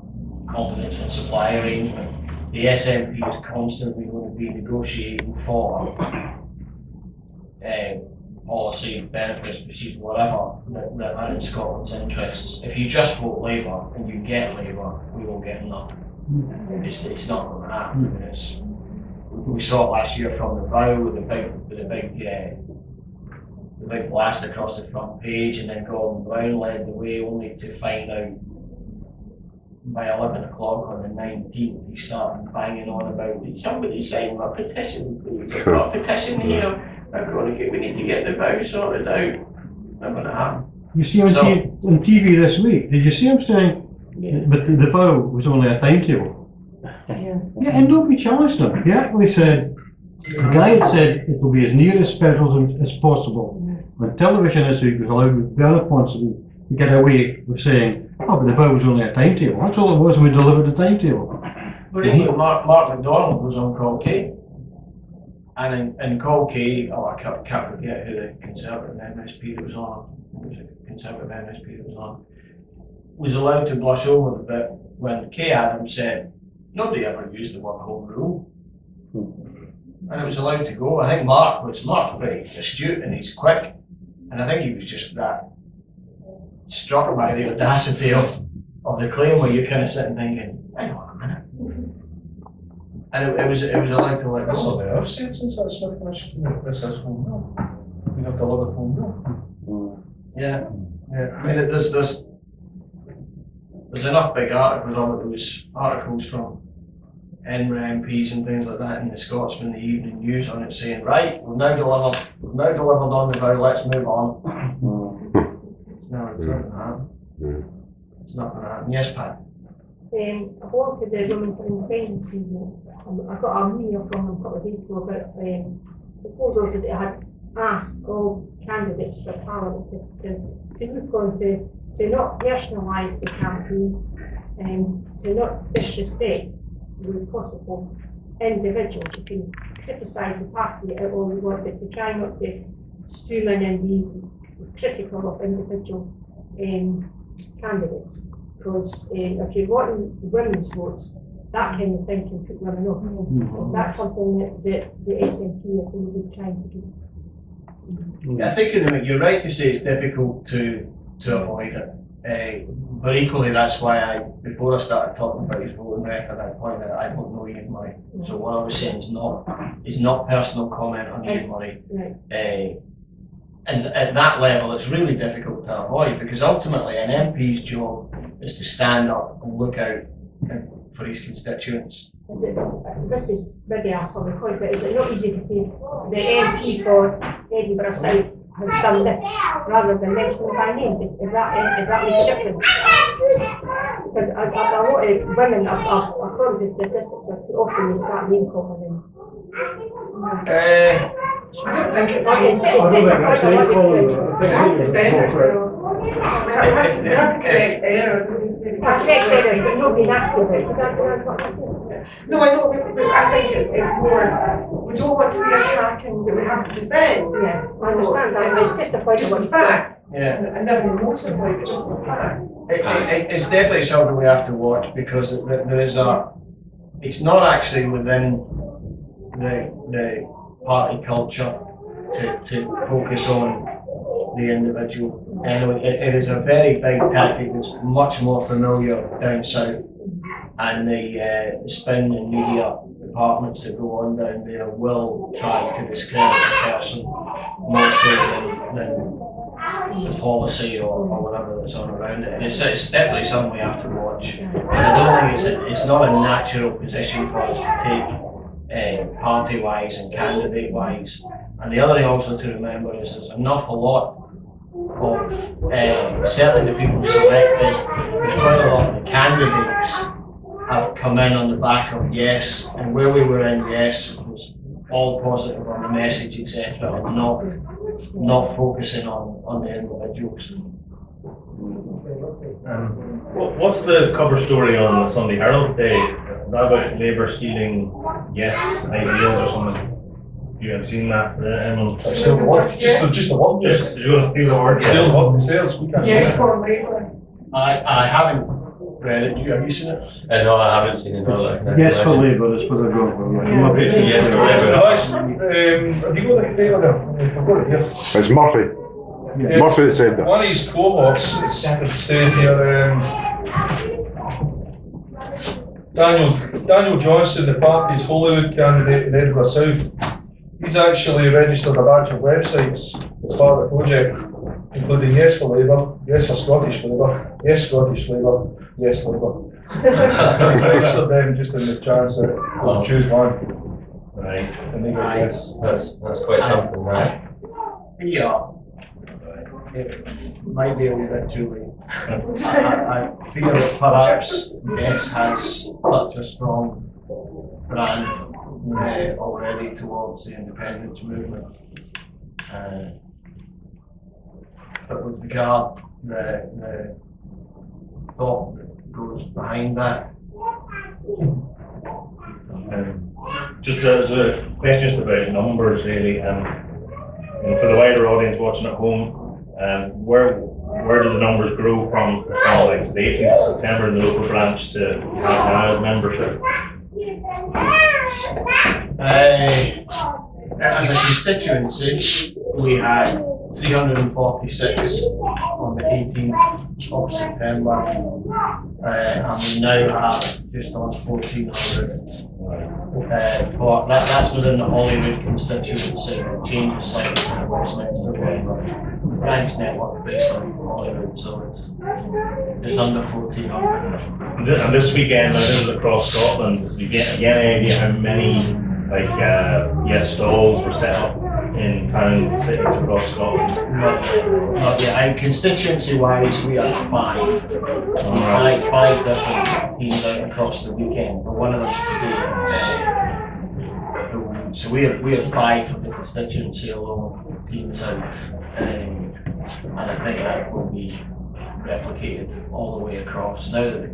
confidence and supply arrangement, the SNP is constantly going to be negotiating for policy, benefits, procedures, whatever that are in Scotland's interests. If you just vote Labour and you get Labour, we will get nothing. It's not going to happen. We saw it last year from the Bow with the big blast across the front page, and then Gordon Brown led the way, only to find out by 11 o'clock on the 19th he started banging on about somebody sign my petition, please. I've got a petition here. We need to get the Bow sorted out. Not going to happen. You see on TV this week, did you see him saying, but the Bow was only a timetable? Yeah, and nobody challenged him. He actually said, the guy had said it will be as near as federalism as possible. On television this week was allowed with very responsible to get away with saying, oh, but the Bow was only a timetable. That's all it was, we delivered the timetable. But even Mark MacDonald was on Call K. And in Call K, I can't forget who the Conservative MSP that was on, it was a Conservative MSP that was on, was allowed to blush over the bit when Kay Adams said, nobody ever used the word home rule. And it was allowed to go. I think Mark's very astute and he's quick. And I think he was just that struck by the audacity of the claim where you're kind of sitting thinking, hang on a minute. And it was allowed to let that's go. what I've said since I started commission. This is home rule. We have to live at home rule. Yeah. I mean, there's enough big articles on it. There was articles from Edinburgh MPs and things like that in the Scotsman, the Evening News on it saying, right, we've now delivered on the vow, let's move on. It's not going to happen. It's not going to happen. Yes, Pat? I belong to the Women for Independence movement. I got a email from them a couple of days ago about proposals that they had asked all candidates for Parliament to look on to not personalise the campaign, to not disrespect, where possible, individuals. You can criticise the party at all you want, but to try not to stew in and be critical of individual candidates. Because if you're wanting women's votes, that kind of thing can put women off. Is that something that the SNP are going to be trying to do? I think you're right to say it's difficult to avoid it. But equally, that's why before I started talking about his voting record, I pointed out I don't know Ian Murray. So what I was saying is not personal comment on Ian Murray. Right. And at that level, it's really difficult to avoid because ultimately an MP's job is to stand up and look out for his constituents. This is maybe a silly point, but is it not easy to say the MP for Edinburgh South has done this rather than mentioning it by name? Is that make a difference? Because a lot of women, according to statistics, often they start name calling them. I don't think it's I don't think that's name calling. it has to be. We have to correct errors. But nobody asked you about it. No, I know, but I think it's more, we don't want to be attacking, but we have to defend. Yeah, I understand that. It's just a point of Just the facts. Yeah. I never emotional point, but just the facts. It's definitely something we have to watch because there is it's not actually within the party culture to focus on the individual. Anyway, it is a very big tactic that's much more familiar down south, and the spin and media departments that go on down there will try to discredit the person more so than the policy or whatever that's on around it. And it's definitely something we have to watch. And I don't think it's not a natural position for us to take party-wise and candidate-wise. And the other thing also to remember is there's an awful lot of, certainly the people selected, there's quite a lot of the candidates have come in on the back of Yes, and where we were in Yes was all positive on the message, etc., and not focusing on the individuals. What's the cover story on the Sunday Herald today? Is that about Labour stealing Yes ideals or something? You have seen that? Still the work, just the work. Yes, you want to steal the word? Still the work themselves. We can't. Yes, for Labour. I haven't read it. Have you seen it? No, I haven't seen it. Yes for Labour is for the government. Yes for Labour. Have you got the data there? I've got it here. It's Murphy. Yeah. Murphy that said that. One of his cohorts said here, Daniel Johnson, the party's Holywood candidate in Edinburgh South, he's actually registered a batch of websites as part of the project, including Yes for Labour, Yes for Scottish Labour, Yes Scottish Labour, Yes Labour. So he's registered them just in the chance that we'll choose one. Right. And they go Yes. That's quite something, right? Yeah. It might be a wee bit too late. I feel that perhaps Yes has such a strong brand already towards the independence movement. But with regard the thought that goes behind that. Just a question just about numbers really, and for the wider audience watching at home, where do the numbers grow from like the 18th of September in the local branch to now as membership? As a constituency, we had 346 on the 18th of September, and we now have just on 1,400. For that's within the Holywood constituency. It changes slightly from the Westminster one, but Frank's network based on Holywood, so it's under 1,400. And this weekend, this is across Scotland. Do you get any idea how many Yes stalls were set up in town cities across Scotland? Not yet. And constituency-wise, we had five different teams out across the weekend, but one of them's today. So we had five from the constituency alone teams out, and I think that will be replicated all the way across. Now that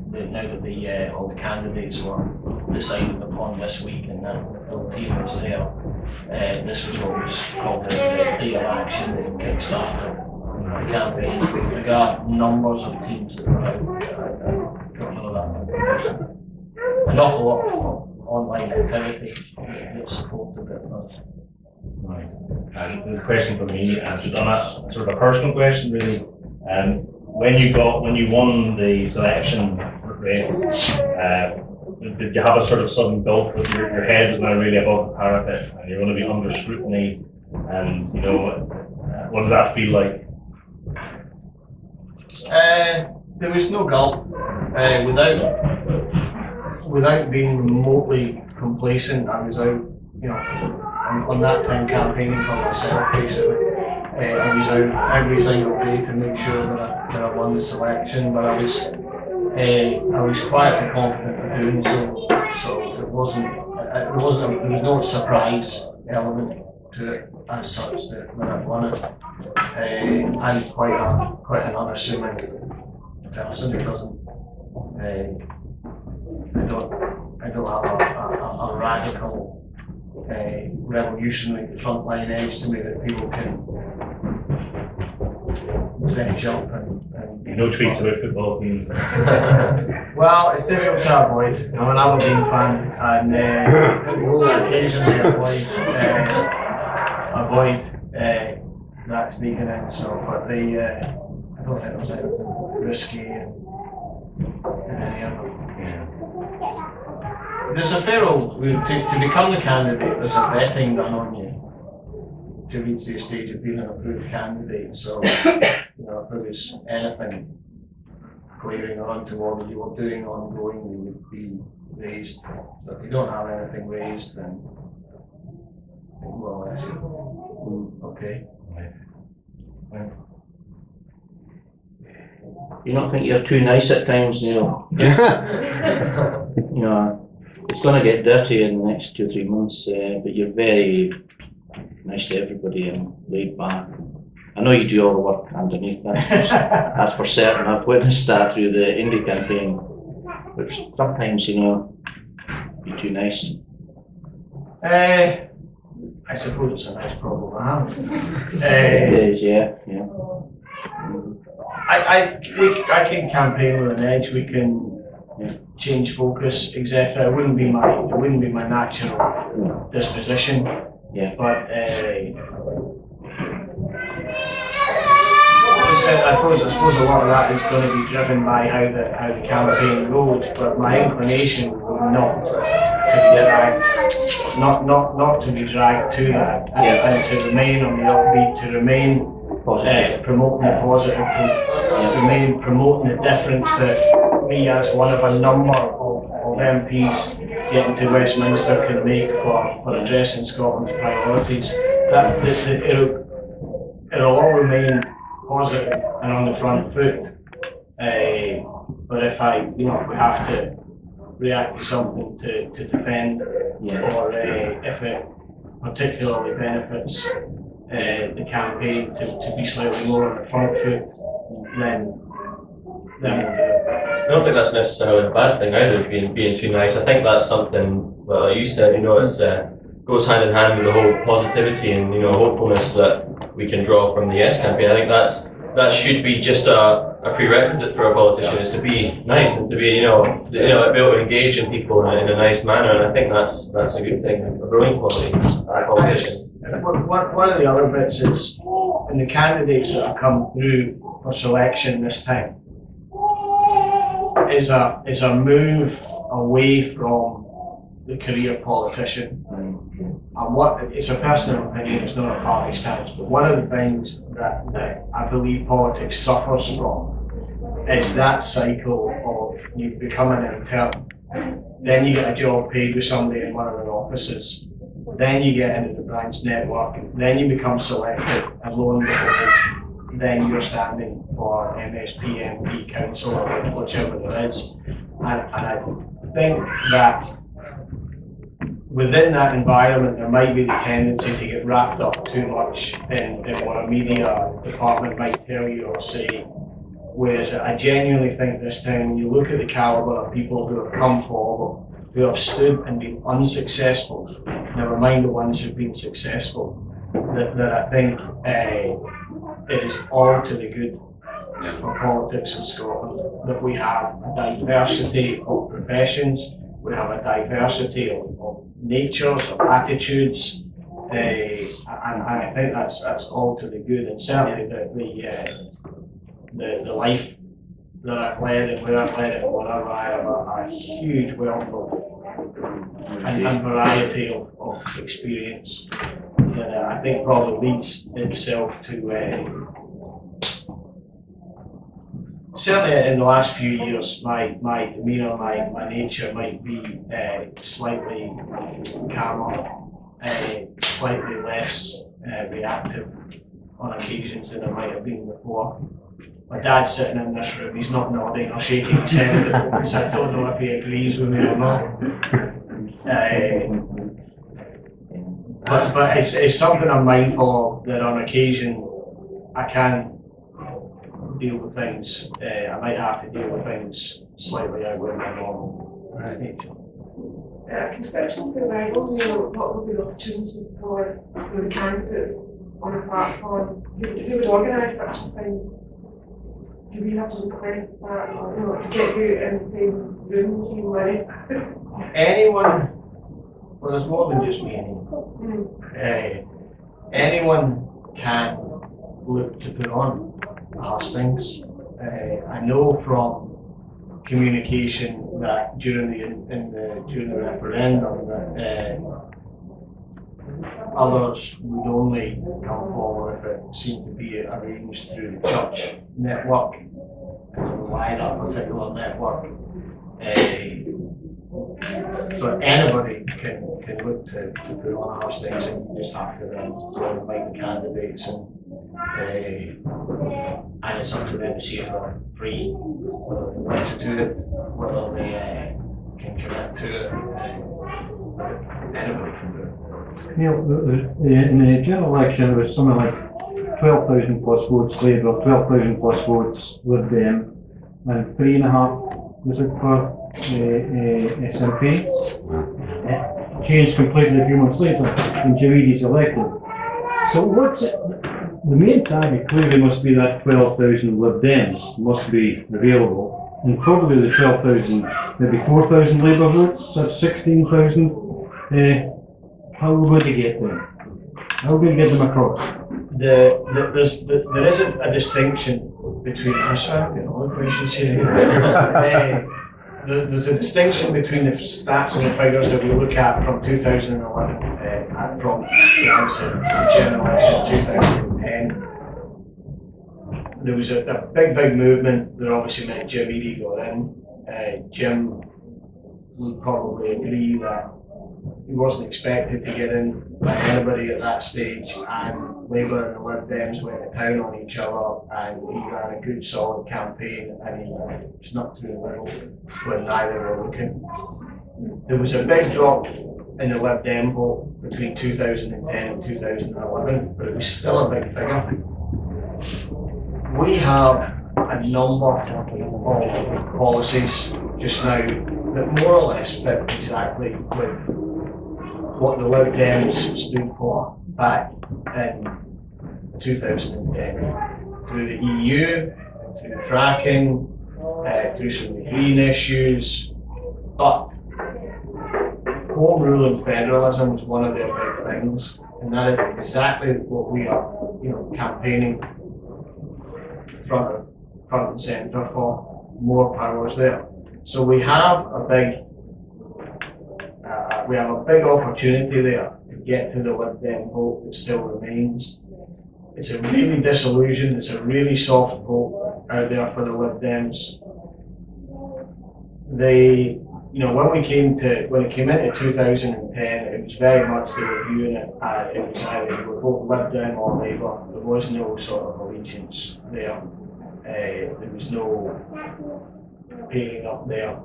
all the candidates were decided upon this week and that the full team was there, this was what was called the day of action that kick-started the campaign. With regard to numbers of teams that were out, I don't know that information. An awful lot of online activity that supported it. Right. And this question for me, just on a sort of a personal question really, when you won the selection race, did you have a sort of sudden gulp with your head is now really above the parapet and you're going to be under scrutiny, and you know what did that feel like? There was no gulp. Without being remotely complacent, I was out, on that time campaigning for myself basically. I was out every single day to make sure that I won the selection, but I was quietly confident of doing so. So there was no surprise element to it as such that when I won it. I'm quite an unassuming person who doesn't. I don't have a radical, revolutionary frontline edge to me that people can dredge up and no tweets about football teams. Well, it's difficult to avoid. I'm an Aberdeen fan, and occasionally avoid that sneaking in. So, but I don't think there's anything risky in any of them. There's a fair old, to become the candidate, there's a vetting done on you. to reach the stage of being an approved candidate. So, you know, if there was anything glaring or untoward that you were doing ongoing, you would be raised. But if you don't have anything raised, then well, okay. Thanks. You don't think you're too nice at times, Neil? You know, it's going to get dirty in the next 2 or 3 months, but you're very nice to everybody and laid back. I know you do all the work underneath, that's for certain. I've witnessed that through the Indie campaign, which sometimes, you know, be too nice. I suppose it's a nice problem to have. It is, yeah. I can campaign with an edge. We can change focus, etc. It wouldn't be my natural disposition. Yeah. But I suppose a lot of that is going to be driven by how the campaign goes. But my inclination would not to be dragged, not to be dragged to that, and to remain on the upbeat, to remain promoting the positive, remain promoting the difference that me as one of a number of MPs getting to Westminster can make for addressing Scotland's priorities. That it'll all remain positive and on the front foot. But if we have to react to something to defend, or if it particularly benefits the campaign to be slightly more on the front foot, then we'll do it. I don't think that's necessarily a bad thing either, being too nice. I think that's something, well, like you said, you know, it's goes hand in hand with the whole positivity and, you know, hopefulness that we can draw from the Yes campaign. I think that should be just a prerequisite for a politician, is to be nice and to be, be able to engage in people in a nice manner. And I think that's a good thing, a growing quality for a politician. One of the other bits is, in the candidates that have come through for selection this time, is a move away from the career politician. And it's a personal opinion, it's not a party stance, but one of the things that I believe politics suffers from is that cycle of you become an intern, then you get a job paid with somebody in one of their offices, then you get into the branch network, then you become selected, and lo and behold, then you're standing for MSP, MP, councillor, whichever there is. And I think that within that environment, there might be the tendency to get wrapped up too much in what a media department might tell you or say. Whereas I genuinely think this time, when you look at the calibre of people who have come forward, who have stood and been unsuccessful, never mind the ones who've been successful, that I think it is all to the good for politics in Scotland that we have a diversity of professions, we have a diversity of natures, of attitudes, and I think that's all to the good. And certainly the life that I've led and where I've led it, whatever, I have a huge wealth of and variety of experience that I think probably leads itself to certainly in the last few years, my demeanour, my nature might be slightly calmer, slightly less reactive on occasions than I might have been before. My dad's sitting in this room, he's not nodding or shaking his head at the moment, so I don't know if he agrees with me or not. But it's something I'm mindful of, that on occasion I can deal with things, I might have to deal with things slightly out of my normal nature. Conception survival, what would be the opportunities for the candidates on a platform? Who would organise such a thing? Do we have to request that, or to get you in the same room with anyone? Well, there's more than just me anyone can look to put on hustings. I know from communication that during the referendum that Others would only come forward if it seemed to be arranged through the church network, and rely on a particular network. But anybody can look to put on those things, and you just have to then go and invite the candidates, and it's up to them to see if they're free, whether they want to do it, whether they can commit to it. Anybody can do it. In the general election, there was something like 12,000 plus votes Labour, 12,000 plus votes Lib Dem, and 3.5 was it for SNP? Changed completely a few months later when Jim Eadie's elected. So what's it? The main target clearly must be that 12,000 Lib Dems must be available, and probably the 12,000, maybe 4,000 Labour votes, that's 16,000. How are we going to get them? How are we going to get them across? There isn't a distinction between. I'm sorry, I'm getting all the questions here. There's a distinction between the stats and the figures that we look at from 2011 and from the general election 2010. There was a big movement that obviously meant Jim Eadie got in. Jim would probably agree that he wasn't expected to get in by anybody at that stage, and Labour and the Lib Dems went to town on each other, and he ran a good solid campaign, and he snuck through the middle when neither were looking. There was a big drop in the Lib Dem vote between 2010 and 2011, but it was still a big figure. We have a number of policies just now that more or less fit exactly with what the Lib Dems stood for back in 2010. Through the EU, through fracking, through some of the green issues, but home rule and federalism was one of their big things, and that is exactly what we are, campaigning front and centre for. More powers there. So we have a big opportunity there to get to the Lib Dem vote that still remains. It's a really disillusioned, it's a really soft vote out there for the Lib Dems. When it came into 2010, it was very much they were viewing it as it was either they were both Lib Dem or Labour. There was no sort of allegiance there. There was no paying up there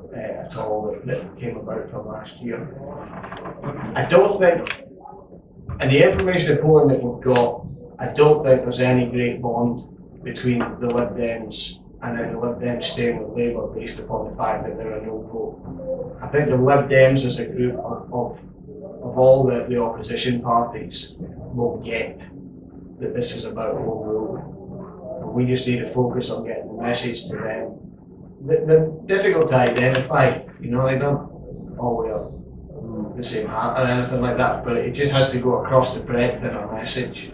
at all that came about from last year. I don't think, and the information polling that we've got, I don't think there's any great bond between the Lib Dems and then the Lib Dems staying with Labour based upon the fact that they're a no vote. I think the Lib Dems as a group of all the opposition parties will get that this is about home rule. We just need to focus on getting the message to them. They're difficult to identify, they don't all wear the same hat or anything like that, but it just has to go across the breadth in our message.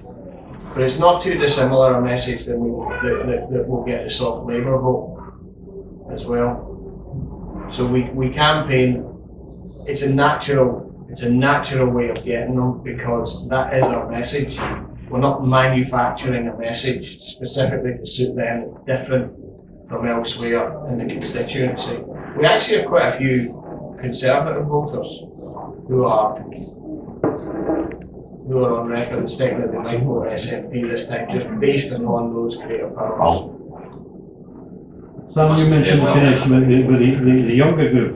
But it's not too dissimilar a message that we'll get the soft Labour vote as well. So we campaign, it's a natural way of getting them because that is our message. We're not manufacturing a message specifically to suit them different from elsewhere in the constituency. We actually have quite a few Conservative voters who are on record as stating that they might vote SNP this time just based upon those greater powers. Sam, you mentioned the connection with the younger group.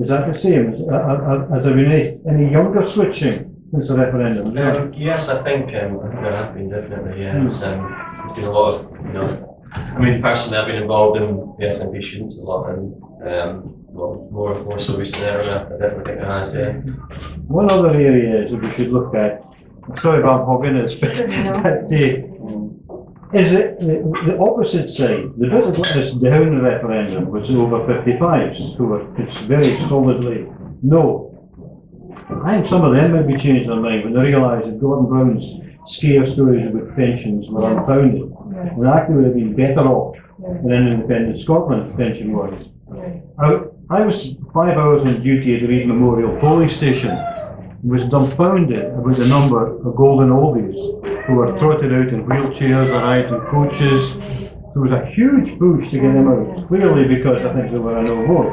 Is that the same? Has there been any younger switching since the referendum? Yes, I think there has been definitely. Yeah, there's been a lot of personally, I've been involved in the SNP students a lot, and more so recent area. I definitely think it has. Yeah. One other area that we should look at. Sorry about hogging this, but is it the opposite side? The bit that let us down the referendum was over 55s who were very solidly no. I think some of them might be changing their mind when they realise that Gordon Brown's scare stories about pensions were unfounded. And actually would have been better off than in independent Scotland pension was. I was 5 hours on duty at the Reid Memorial Police Station, was dumbfounded about the number of golden oldies who were trotted out in wheelchairs, arrived in coaches. There was a huge push to get them out, clearly because I think they were a no vote.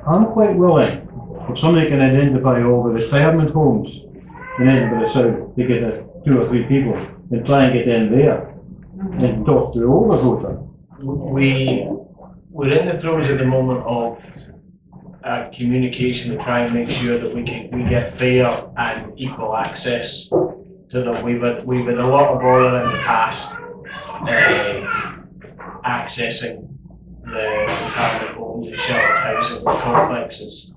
I'm quite willing, if somebody can identify all the retirement homes in Edinburgh South, to get 2 or 3 people and try and get in there and talk to all the voter. We're in the throes at the moment of communication to try and make sure that we get fair and equal access to them. We've had a lot of bother in the past accessing the retirement homes and sheltered housing complexes.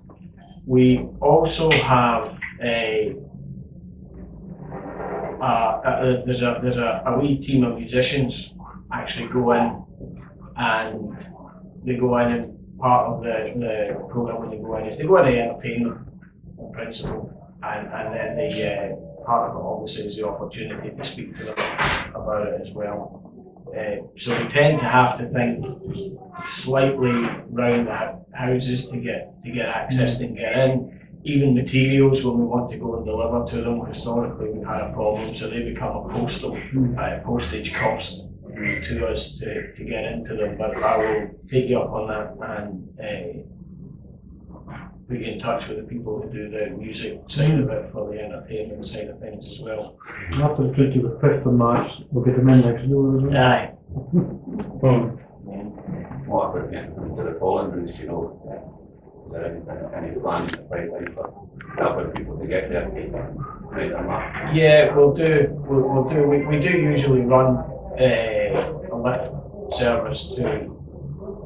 We also have there's a wee team of musicians actually go in, and they go in, and part of the program when they go in is they go in and entertain them in principle, and then the part of it obviously is the opportunity to speak to them about it as well. So we tend to have to think slightly round the houses to get access and get in. Even materials, when we want to go and deliver to them, historically we've had a problem, so they become a postage cost to us to get into them. But I will take you up on that and put you in touch with the people who do the music side of it for the entertainment side of things as well. After the 25th of March, we'll get them in next door, isn't it? Aye. What about getting into the polling booths, you know? Is there any plan in the pipeline for helping people to get there? Right or not? Yeah, we'll do. We do usually run a lift service to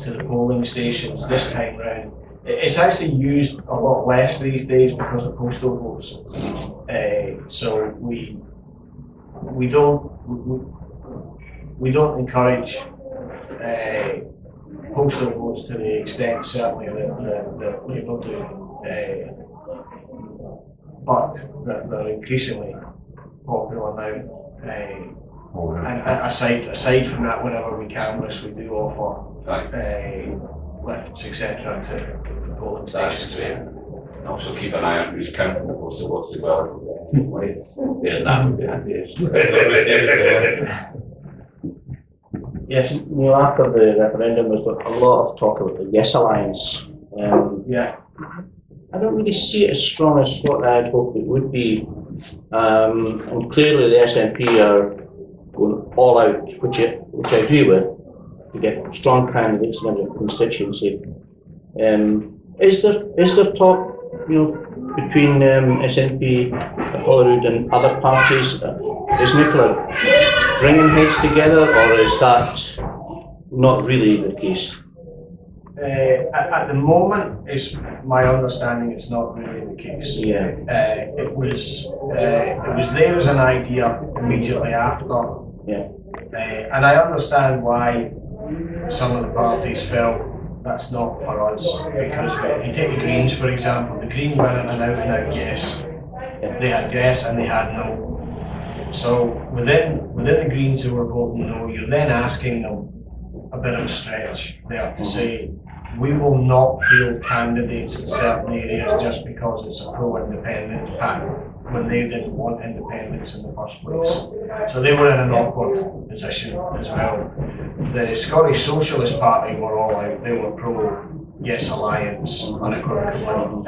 the polling stations this time round. It's actually used a lot less these days because of postal votes. So we don't encourage postal votes to the extent certainly that Labour do, but they're increasingly popular now. And aside from that, whenever we can, we do offer lifts, etc. to polling stations. And also keep an eye on who's counting the postal votes as well. Yeah, that would be handy. Yes, well, after the referendum, there's a lot of talk about the Yes Alliance. Yeah. I don't really see it as strong as what I'd hoped it would be. And clearly the SNP are going all out, which I agree with, to get strong candidates in every constituency. Is there talk, between SNP, Holyrood and other parties? Is Nicola bringing heads together, or is that not really the case? At the moment, it's my understanding it's not really the case. Yeah. It was there as an idea immediately after. Yeah. And I understand why some of the parties felt that's not for us, because if you take the Greens for example, the Greens were an out and out yes. They had yes and they had no. So within the Greens who were voting no, you're then asking them a bit of a stretch there to say we will not field candidates in certain areas just because it's a pro-independence pact when they didn't want independence in the first place. So they were in an awkward position as well. The Scottish Socialist Party were all out, they were pro-Yes Alliance unequivocally, and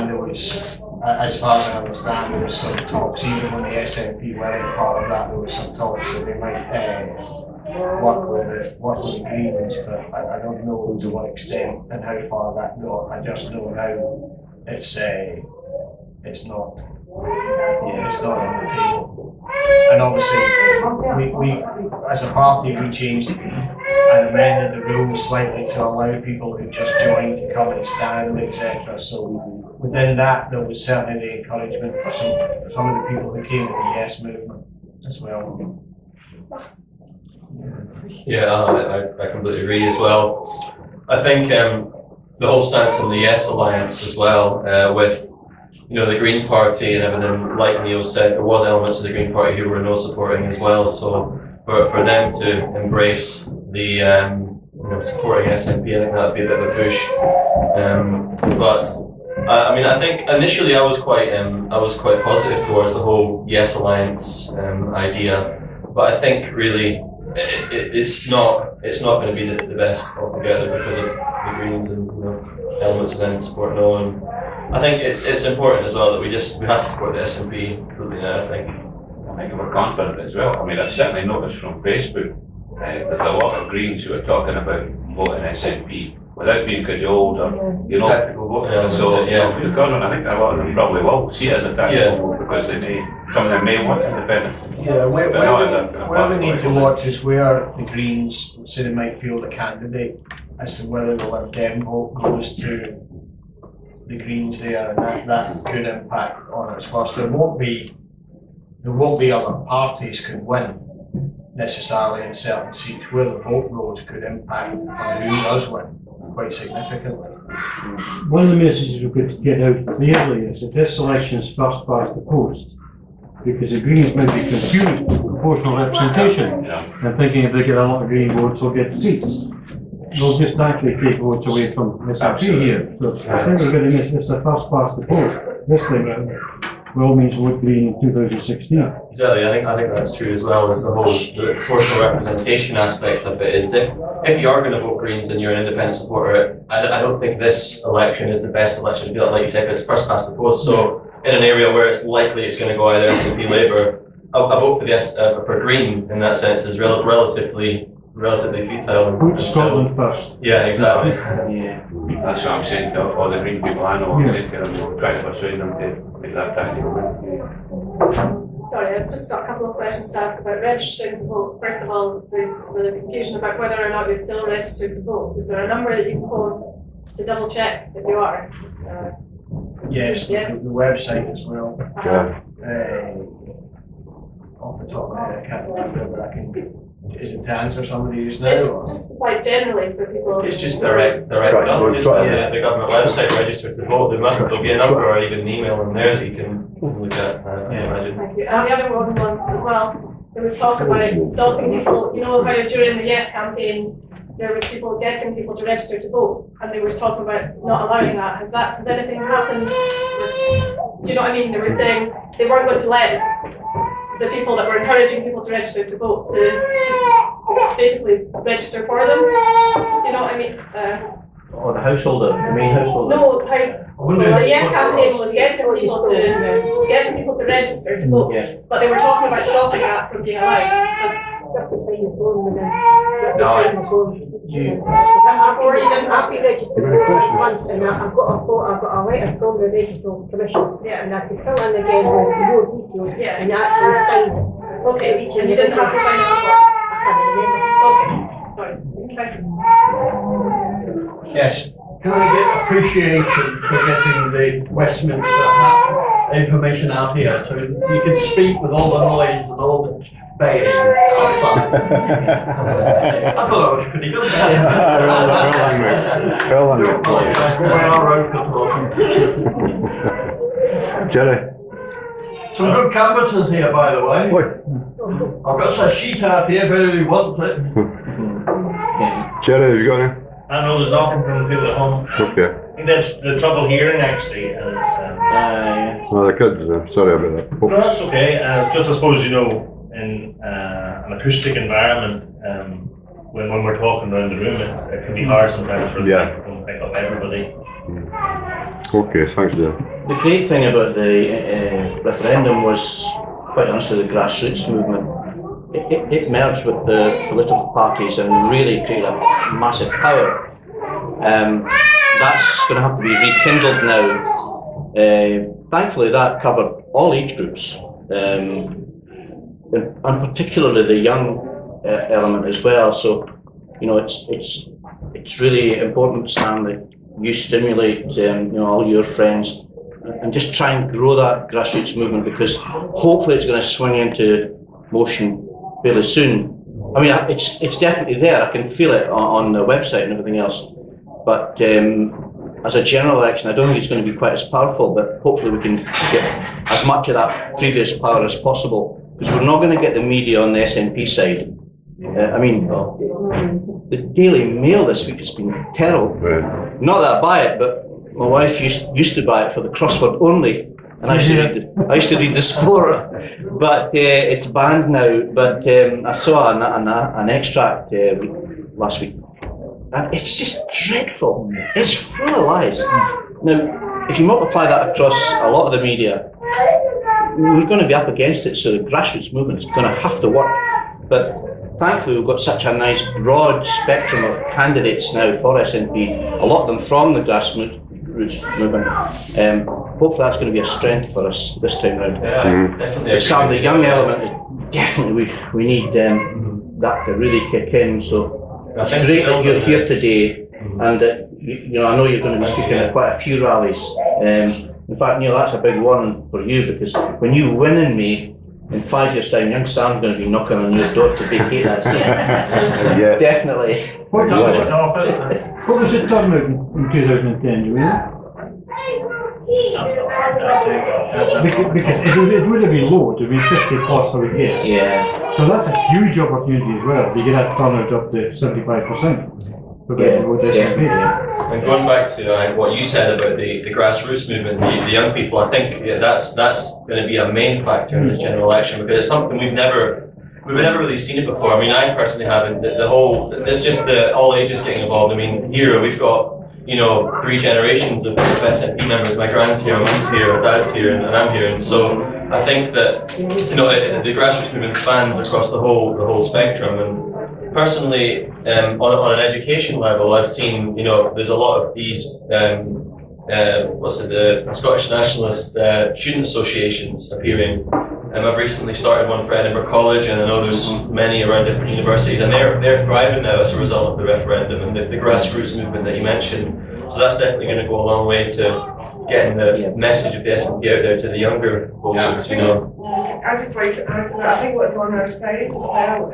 there was, as far as I understand, there was some talks, even when the SNP weren't part of that, there was some talks that they might work with the Greens, but I don't know to what extent and how far that got. I just know now it's not on the table. And obviously, we as a party, we changed and amended the rules slightly to allow people who just joined to come and stand, etc. So within that, there was certainly the encouragement for some of the people who came to the Yes movement as well. Yeah, I completely agree as well. I think the whole stance on the Yes Alliance as well, with the Green Party and everything, like Neil said, there was elements of the Green Party who were no supporting as well. So for them to embrace the supporting SNP, I think that'd be a bit of a push. But I mean, I think initially I was quite positive towards the whole Yes Alliance idea, but I think really it's not going to be the best altogether because of the Greens and elements of them support no. And I think it's important as well that we have to support the SNP completely now. I think we're confident as well. I mean, I've certainly noticed from Facebook there's a lot of Greens who are talking about voting SNP without being cajoled or tactical voting. So for the government, I think a lot of them probably will see it as a tactical vote because some of them may want independence. Yeah, where we need to watch is where the Greens say they might field a candidate as to whether the Lib Dem vote goes to the Greens there, and that could impact on us. Whilst there won't be other parties could win necessarily in certain seats, where the vote rolls could impact on who does win quite significantly. One of the messages we could get out clearly is that this election is first past the post, because the Greens might be confused with proportional representation and thinking if they get a lot of Green votes they'll get seats. They'll just actually take votes away from SNP here. So I think we're going to miss this a first past the post. This thing by all means vote Green in 2016. Exactly, I think that's true as well as the proportional representation aspect of it is if you are going to vote Greens and you're an independent supporter, I don't think this election is the best election to do it, like you said, because it's first past the post. So in an area where it's likely it's going to go either SNP Labour, a vote for Green in that sense is relatively futile. Put Scotland first. Yeah, exactly. That's what I'm saying to all the Green people I know. I'm saying to them, trying to persuade them to make that tactical move. Sorry, I've just got a couple of questions to ask about registering to vote. First of all, there's the confusion about whether or not you're still registered to vote. Is there a number that you can phone to double check if you are? Yes. The website as well. Off the top of my head, I can't remember, but I can. Is it to answer somebody who's now? It's just like generally for people. It's just direct the government website register to vote. There'll be a number or even an email in there that you can look at. I imagine. Thank you. And the other one was as well. There was talk about stopping people. You know how during the Yes campaign there was people getting people to register to vote, and they were talking about not allowing that. Has anything happened? Do you know what I mean? They were saying they weren't going to let the people that were encouraging people to register to vote to basically register for them. Do you know what I mean? Or the main householder. No, the Yes campaign was getting people to register to vote, but they were talking about stopping that from being allowed. Before you didn't have to be registered for months, and I've got a letter from the Registrar Commission, and I could fill in again with more details, and actually signed it. Okay, and you didn't have to sign it before? Okay, sorry. Yes. Can I get appreciation for getting the Westminster information out here so you can speak with all the noise and all the banging outside? I thought that was pretty good. Jerry. Some good canvassers here, by the way. I've got a sheet out here if anybody wants it. Jerry, have you got any? I know there's nothing from people at home. Okay. I think that's the trouble hearing actually. No, the kids, sorry about that. No, that's okay. Just I suppose, in an acoustic environment, when we're talking around the room, it can be hard sometimes for the microphone to pick up everybody. Okay, thanks, Dave. The great thing about the referendum was, quite honestly, the grassroots movement. It merged with the political parties and really created a massive power. That's going to have to be rekindled now. Thankfully, that covered all age groups, and particularly the young element as well. So, it's really important, Stan, that you stimulate all your friends and just try and grow that grassroots movement, because hopefully it's going to swing into motion fairly soon. I mean, it's definitely there. I can feel it on the website and everything else. But as a general election, I don't think it's going to be quite as powerful, but hopefully we can get as much of that previous power as possible, because we're not going to get the media on the SNP side. The Daily Mail this week has been terrible. Not that I buy it, but my wife used to buy it for the crossword only, and I used to read the score, but it's banned now. But I saw an extract last week, and it's just dreadful. It's full of lies. Now, if you multiply that across a lot of the media, we're going to be up against it, so the grassroots movement is going to have to work. But thankfully, we've got such a nice broad spectrum of candidates now for SNP, a lot of them from the grassroots movement. Hopefully that's going to be a strength for us this time round. Yeah, definitely. Some of the young element, definitely we need that to really kick in. So it's great that you're here today, and you know, I know you're going to be speaking at quite a few rallies. In fact, Neil, that's a big one for you, because when you win in May, in 5 years' time, young Sam's going to be knocking on your door to vacate that seat. Yeah. Definitely. What was the turnout in 2010, do you know? Because it would have been low, it would have been 50 plus for a year. Yeah. So that's a huge opportunity as well, to get that turnout up to 75%. And going back to what you said about the grassroots movement, the young people, I think that's going to be a main factor in this general election, because it's something we've never really seen it before. I mean, I personally haven't. It's just the all ages getting involved. I mean, here we've got, you know, 3 generations of SNP members. My grand's here, my mum's here, my dad's here, and I'm here. And so I think that, you know, the grassroots movement spans across the whole spectrum. And personally, on an education level, I've seen, you know, there's a lot of these, the Scottish Nationalist student associations appearing. I've recently started one for Edinburgh College, and I know there's many around different universities, and they're thriving now as a result of the referendum and the grassroots movement that you mentioned. So that's definitely going to go a long way to getting the message of the SNP out there to the younger voters, you know. I'd just like to add to that, I think what's on our side as well,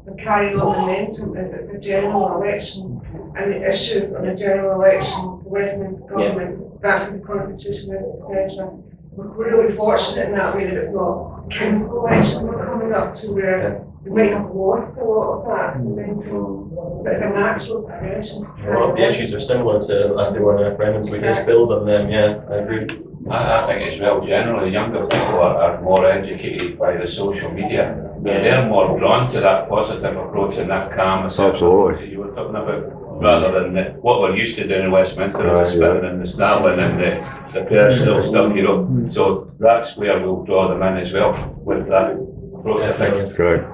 the carrying on momentum, is it's a general election, and the issues on a general election, the Westminster government, that's what the constitution is, etc. We're really fortunate in that way that it's not a council election we're coming up to, where we might have lost a lot of that momentum. So it's a natural progression. A lot of the issues are similar to as they were in the referendums. We just build on them. Yeah, I agree. I think as well, generally younger people are more educated by the social media. They're more drawn to that positive approach and that calm approach that you were talking about, rather than what we're used to doing in Westminster, the spitting and the snarling and the personal stuff, you know. So that's where we'll draw them in as well, with that approach, I think. Correct.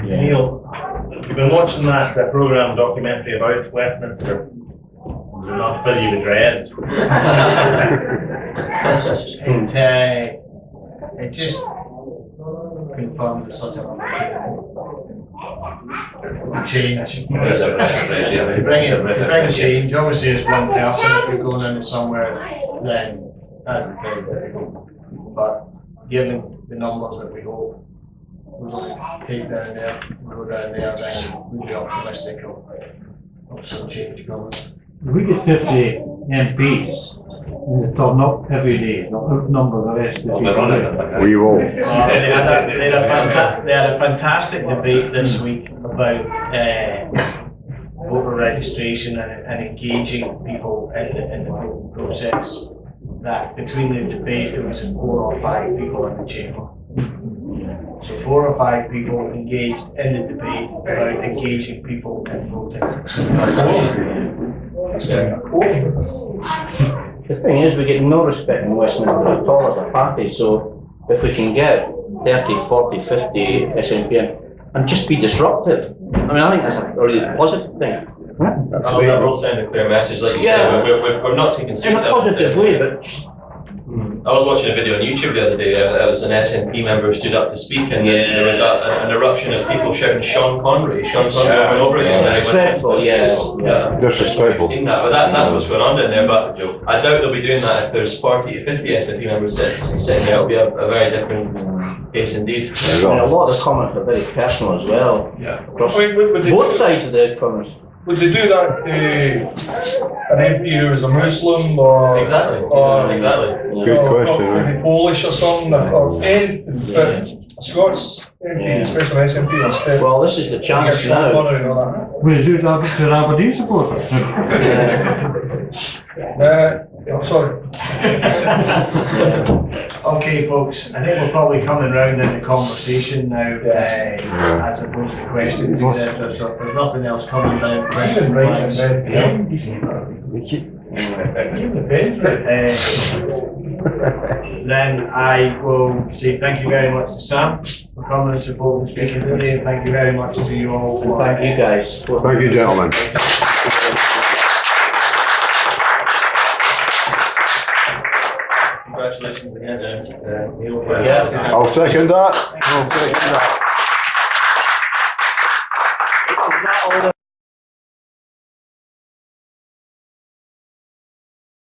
Neil, you've been watching that programme documentary about Westminster. Does it not fill you with dread? It just confirmed such a change. To bring change, obviously as one person, if you're going into somewhere, then that'd be very difficult. But given the numbers that we hope we're going to take down there, go down there, then we'd be optimistic of some change coming. If we get 50 MPs and they turn up every day, they'll outnumber the rest of the people. We will. They had a fantastic debate this week about voter registration and engaging people in the voting process. That between the debate, there was 4 or 5 people in the chamber. So 4 or 5 people engaged in the debate about engaging people in voting. The thing is, we get no respect in Westminster at all as a party, so if we can get 30, 40, 50 SNP and just be disruptive, I mean, I think that's a really positive thing. That will send a clear message, like you said. We're not taking seats in a positive way, but just I was watching a video on YouTube the other day. It was an SNP member who stood up to speak, and there was an eruption of people shouting "Sean Connery, Sean Connery" over and over again. Disrespectful, Disrespectful. Seen that, but that's what's going on down there. But I doubt they'll be doing that if there's 40 to 50 SNP members sitting there. It'll be a very different case indeed. And a lot of the comments are very personal as well. Yeah. Across both sides of the comments. Would they do that to an MP who is a Muslim or Exactly. Good question. Maybe Polish or something or anything, but a Scots MP, especially an SNP instead. Well, this is the chance now. We do that to Aberdeen supporters. Sorry. Okay, folks, I think we're probably coming round in the conversation now, as opposed to questions, etc. So if there's nothing else coming down, question wise, then I will say thank you very much to Sam for coming and supporting and speaking today, and thank you very much to you all for Thank you guys. Thank you, gentlemen. Congratulations again, Neil. Yeah. I'll second that. I'll second that.